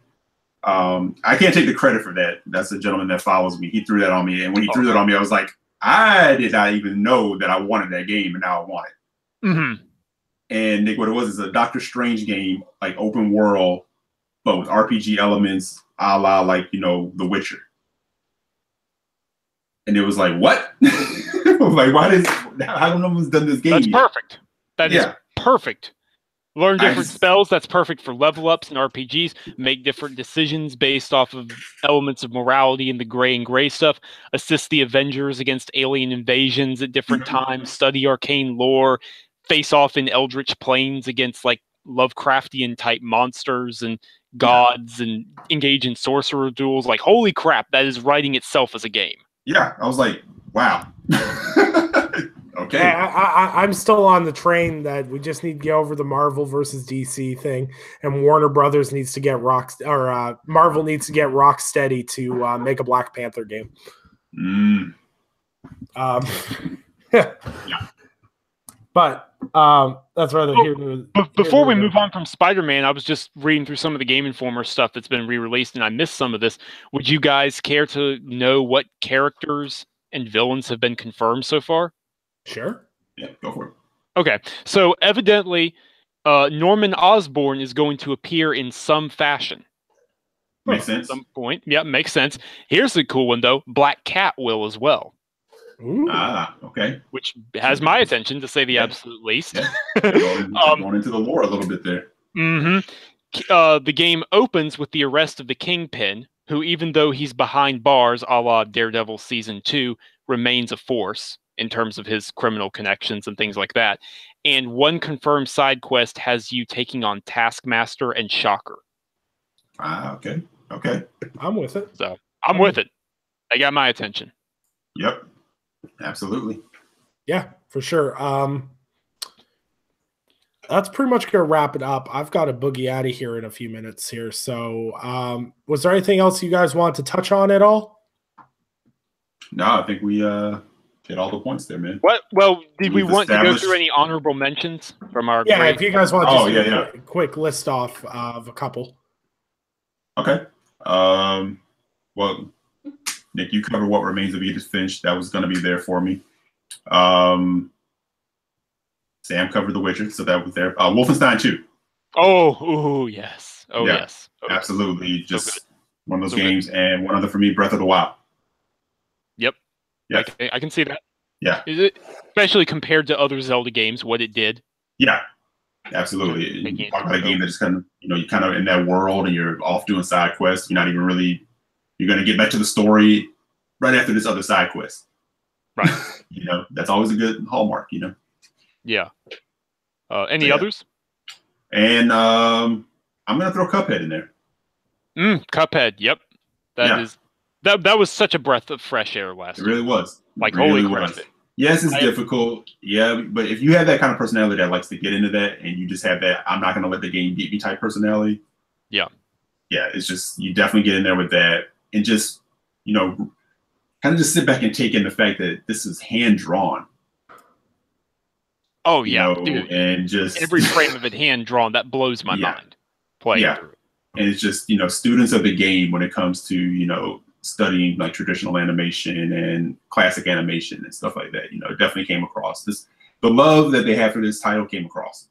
I can't take the credit for that. That's the gentleman that follows me. He threw that on me. And when he threw that on me, I was like, I did not even know that I wanted that game, and now I want it. And Nick, what it was is a Doctor Strange game, like open world, but with RPG elements, a la The Witcher. And it was like, what? I was like, how no one's done this game That's yet? Perfect. That is perfect. Learn different spells. That's perfect for level ups and RPGs. Make different decisions based off of elements of morality and the gray and gray stuff. Assist the Avengers against alien invasions at different times. Study arcane lore. Face off in Eldritch Plains against like Lovecraftian type monsters and gods, and engage in sorcerer duels. Like, holy crap, that is writing itself as a game. Yeah, I was like, wow. Okay. I'm still on the train that we just need to get over the Marvel versus DC thing, and Warner Brothers needs to get Marvel needs to get Rocksteady to make a Black Panther game. But that's rather here. Before we move on from Spider-Man, I was just reading through some of the Game Informer stuff that's been re-released, and I missed some of this. Would you guys care to know what characters and villains have been confirmed so far? Sure. Yeah, go for it. Okay, so evidently, Norman Osborn is going to appear in some fashion. Makes sense. At some point. Yeah, makes sense. Here's the cool one, though. Black Cat will as well. Ooh. Okay. Which has my attention, to say the absolute least. Yeah. Going into the lore a little bit there. The game opens with the arrest of the Kingpin, who, even though he's behind bars, a la Daredevil Season 2, remains a force in terms of his criminal connections and things like that. And one confirmed side quest has you taking on Taskmaster and Shocker. Okay. I'm with it. So I'm with it. They got my attention. Yep, absolutely. Yeah, for sure. That's pretty much going to wrap it up. I've got to boogie out of here in a few minutes here. So was there anything else you guys want to touch on at all? No, I think we hit all the points there, man. What? Well, did we want to go through any honorable mentions from our? Yeah, if you guys want to just quick list off of a couple. Okay. Well, Nick, you covered What Remains of Edith Finch. That was going to be there for me. Sam covered The Witcher, so that was there. Wolfenstein 2. Oh, yes. Oh, yeah, yes. Oh, absolutely. Yes. Just one of those games. Good. And one other for me, Breath of the Wild. Yep. Yeah. I can see that. Yeah. Is it, especially compared to other Zelda games, what it did. Yeah. Absolutely. You talk about a game that just kind of, you're kind of in that world and you're off doing side quests. You're not even really, you're going to get back to the story right after this other side quest. Right. That's always a good hallmark, Yeah. Any others? And I'm going to throw Cuphead in there. Cuphead. Yep. That was such a breath of fresh air last year. It really was. Like, holy crap. Yes, it's difficult. Yeah, but if you have that kind of personality that likes to get into that and you just have that I'm not going to let the game beat me type personality. Yeah. Yeah, it's just, you definitely get in there with that and just, kind of just sit back and take in the fact that this is hand-drawn. Oh, yeah. Dude, and just every frame of it hand-drawn, that blows my mind. Playing through it. And it's just, students of the game when it comes to, studying like traditional animation and classic animation and stuff like that, it definitely came across. The love that they have for this title came across.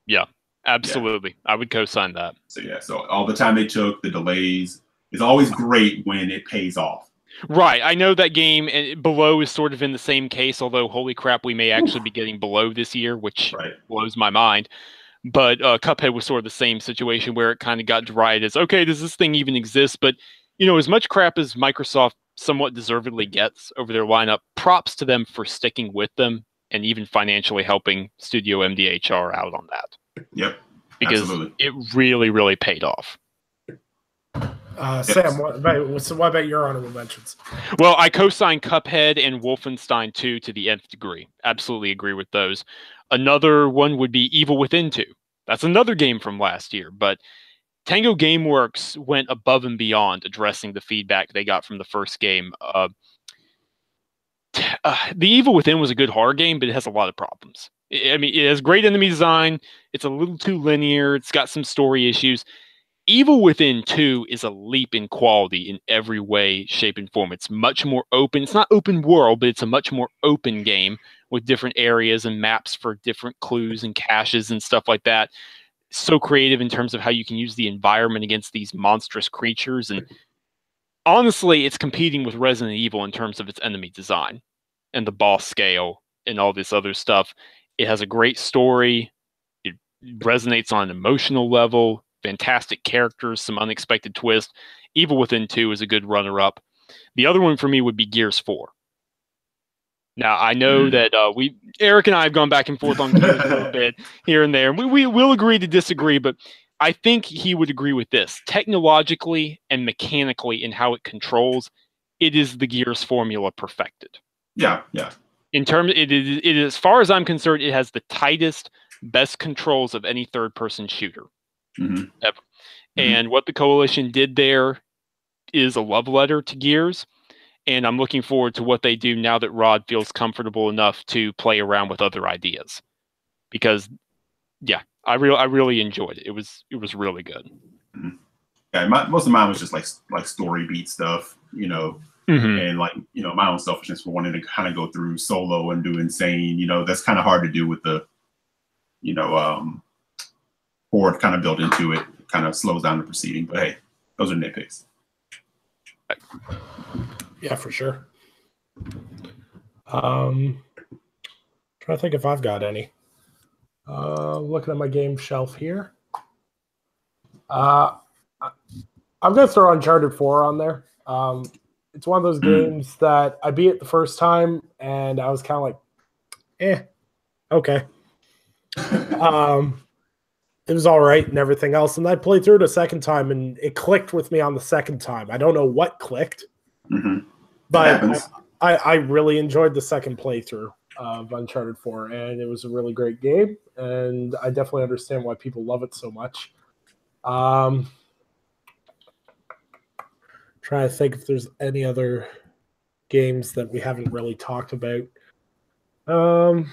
Yeah, absolutely. Yeah. I would co-sign that. So all the time they took, the delays, it's always great when it pays off. Right. I know that game and Below is sort of in the same case, although holy crap, we may actually be getting Below this year, which blows my mind. But Cuphead was sort of the same situation where it kind of got dried as, okay, does this thing even exist? But as much crap as Microsoft somewhat deservedly gets over their lineup, props to them for sticking with them and even financially helping Studio MDHR out on that. Yep. Because it really, really paid off. Sam, what about your honorable mentions? Well, I co-signed Cuphead and Wolfenstein 2 to the nth degree. Absolutely agree with those. Another one would be Evil Within 2. That's another game from last year, but Tango Gameworks went above and beyond addressing the feedback they got from the first game. The Evil Within was a good horror game, but it has a lot of problems. It has great enemy design. It's a little too linear. It's got some story issues. Evil Within 2 is a leap in quality in every way, shape, and form. It's much more open. It's not open world, but it's a much more open game with different areas and maps for different clues and caches and stuff like that. So creative in terms of how you can use the environment against these monstrous creatures. And honestly, it's competing with Resident Evil in terms of its enemy design and the boss scale and all this other stuff. It has a great story. It resonates on an emotional level. Fantastic characters, some unexpected twist. Evil Within 2 is a good runner-up. The other one for me would be Gears 4. Now, I know that Eric and I have gone back and forth on Gears a little bit here and there. We will agree to disagree, but I think he would agree with this. Technologically and mechanically in how it controls, it is the Gears formula perfected. Yeah. In terms, it is, as far as I'm concerned, it has the tightest, best controls of any third-person shooter ever. And what the Coalition did there is a love letter to Gears. And I'm looking forward to what they do now that Rod feels comfortable enough to play around with other ideas. Because, I really enjoyed it. It was really good. Yeah, most of mine was just like story beat stuff, and like my own selfishness for wanting to kind of go through solo and do insane. That's kind of hard to do with the, horde kind of built into it. It kind of slows down the proceeding. But hey, those are nitpicks. Yeah, for sure. Trying to think if I've got any. Looking at my game shelf here. I'm going to throw Uncharted 4 on there. It's one of those games that I beat it the first time, and I was kind of like, okay. It was all right and everything else. And I played through it a second time, and it clicked with me on the second time. I don't know what clicked. But I really enjoyed the second playthrough of Uncharted 4, and it was a really great game, and I definitely understand why people love it so much. Trying to think if there's any other games that we haven't really talked about. The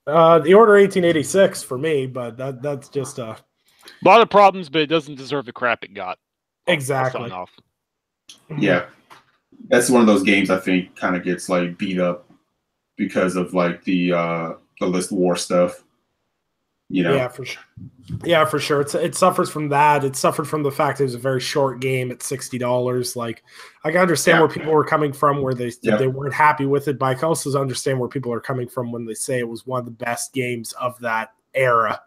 Order 1886 for me, but that's just a lot of problems, but it doesn't deserve the crap it got. Exactly. Yeah, that's one of those games I think kind of gets like beat up because of like the list war stuff. You know? Yeah, for sure. Yeah, for sure. It suffers from that. It suffered from the fact it was a very short game at $60. Like, I can understand where people were coming from, where they weren't happy with it, but I can also understand where people are coming from when they say it was one of the best games of that era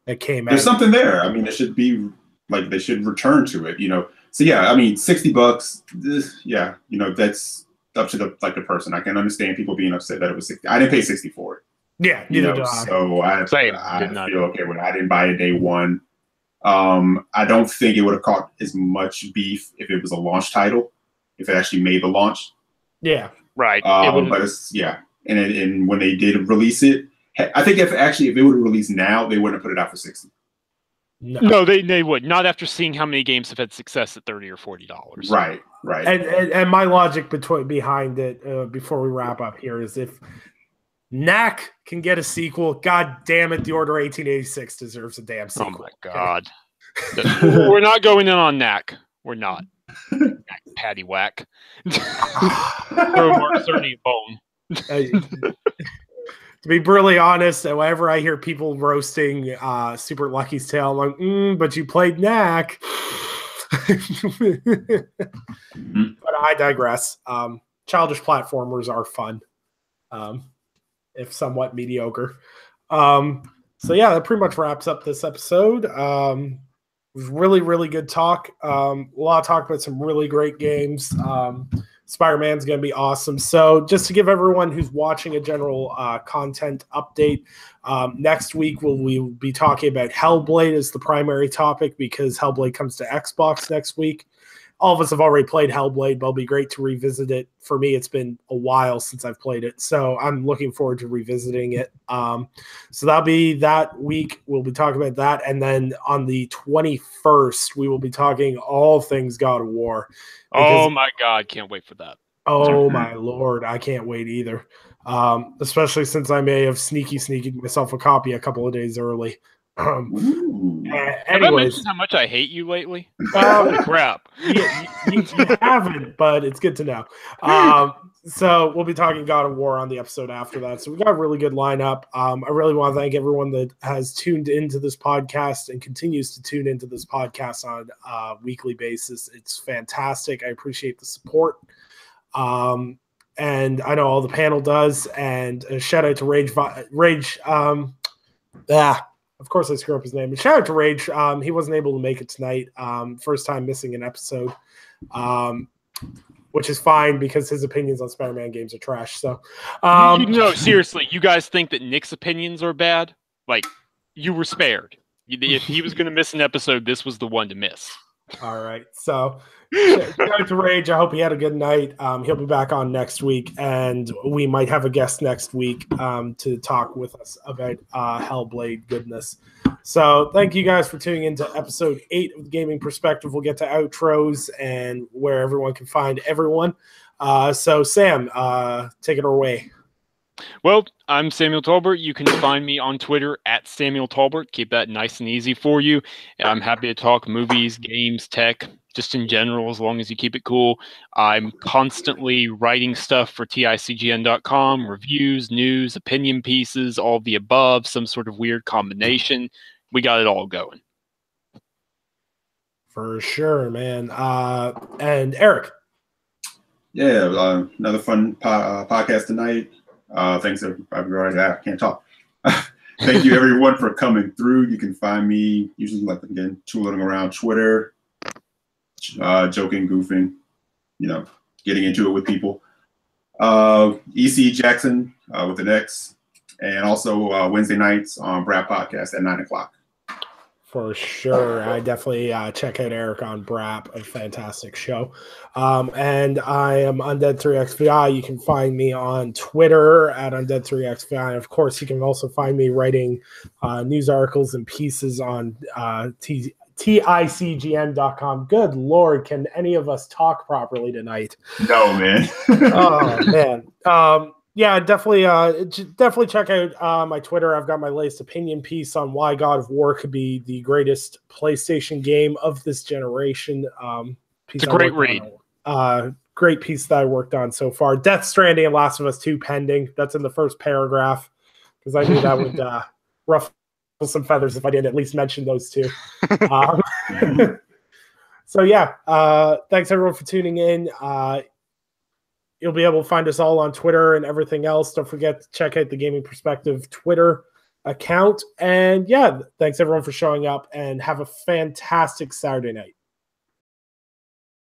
that came out. There's something there. I mean, it should be like they should return to it. You know. So yeah, I mean, $60. Yeah, you know, that's up to the person. I can understand people being upset that it was 60. I didn't pay 60 for it. Yeah, neither did I. So I feel okay with it. I didn't buy it day one. I don't think it would have caught as much beef if it was a launch title, if it actually made the launch. Yeah, right. But it's and when they did release it, I think if it would have released now, they wouldn't have put it out for 60. No, they would not after seeing how many games have had success at $30 or $40. Right. And my logic behind it before we wrap up here is if Knack can get a sequel, god damn it, The Order 1886 deserves a damn sequel. Oh my god. We're not going in on Knack. We're not. Knack, patty whack. Throw Mark Cerny a bone. To be brutally honest, whenever I hear people roasting Super Lucky's Tale, I'm like, but you played Knack. But I digress. Childish platformers are fun, if somewhat mediocre. So yeah, that pretty much wraps up this episode. It was really, really good talk. A lot of talk about some really great games. Spider-Man's going to be awesome. So just to give everyone who's watching a general content update, next week we'll be talking about Hellblade as the primary topic because Hellblade comes to Xbox next week. All of us have already played Hellblade, but it'll be great to revisit it. For me, it's been a while since I've played it, so I'm looking forward to revisiting it. So that'll be that week. We'll be talking about that. And then on the 21st, we will be talking all things God of War. Oh my God, can't wait for that. Oh my Lord, I can't wait either. Especially since I may have sneaky myself a copy a couple of days early. Have I mentioned how much I hate you lately? Holy crap. You haven't, but it's good to know. So we'll be talking God of War on the episode after that. So we got a really good lineup. I really want to thank everyone that has tuned into this podcast and continues to tune into this podcast on a weekly basis. It's fantastic. I appreciate the support. And I know all the panel does. And a shout out to Rage. Of course I screw up his name. But shout out to Rage. He wasn't able to make it tonight. First time missing an episode. Which is fine because his opinions on Spider-Man games are trash. So no, seriously, you guys think that Nick's opinions are bad? Like, you were spared. If he was going to miss an episode, this was the one to miss. All right. So shout out to Rage. I hope he had a good night. He'll be back on next week, and we might have a guest next week to talk with us about Hellblade goodness. So thank you guys for tuning into episode 8 of the Gaming Perspective. We'll get to outros and where everyone can find everyone. So Sam, take it away. Well, I'm Samuel Tolbert. You can find me on Twitter at Samuel Tolbert. Keep that nice and easy for you. I'm happy to talk movies, games, tech, just in general, as long as you keep it cool. I'm constantly writing stuff for TICGN.com, reviews, news, opinion pieces, all of the above, some sort of weird combination. We got it all going. For sure, man. And Eric. Yeah, another fun podcast tonight. Thanks everybody. I can't talk. Thank you everyone for coming through. You can find me usually tooling around Twitter, joking, goofing, getting into it with people. EC Jackson with an X, and also Wednesday nights on Brad Podcast at 9 o'clock. For sure. I definitely check out Eric on Brap, a fantastic show. And I am Undead3XVI. You can find me on Twitter at Undead3XVI. And of course, you can also find me writing news articles and pieces on TICGN.com. Good Lord, can any of us talk properly tonight? No, man. Oh, man. Yeah, definitely check out my Twitter. I've got my latest opinion piece on why God of War could be the greatest PlayStation game of this generation. It's a great read. Great piece that I worked on so far. Death Stranding and Last of Us 2 pending. That's in the first paragraph because I knew that would ruffle some feathers if I didn't at least mention those two. So yeah, thanks everyone for tuning in. You'll be able to find us all on Twitter and everything else. Don't forget to check out the Gaming Perspective Twitter account. And yeah, thanks everyone for showing up and have a fantastic Saturday night.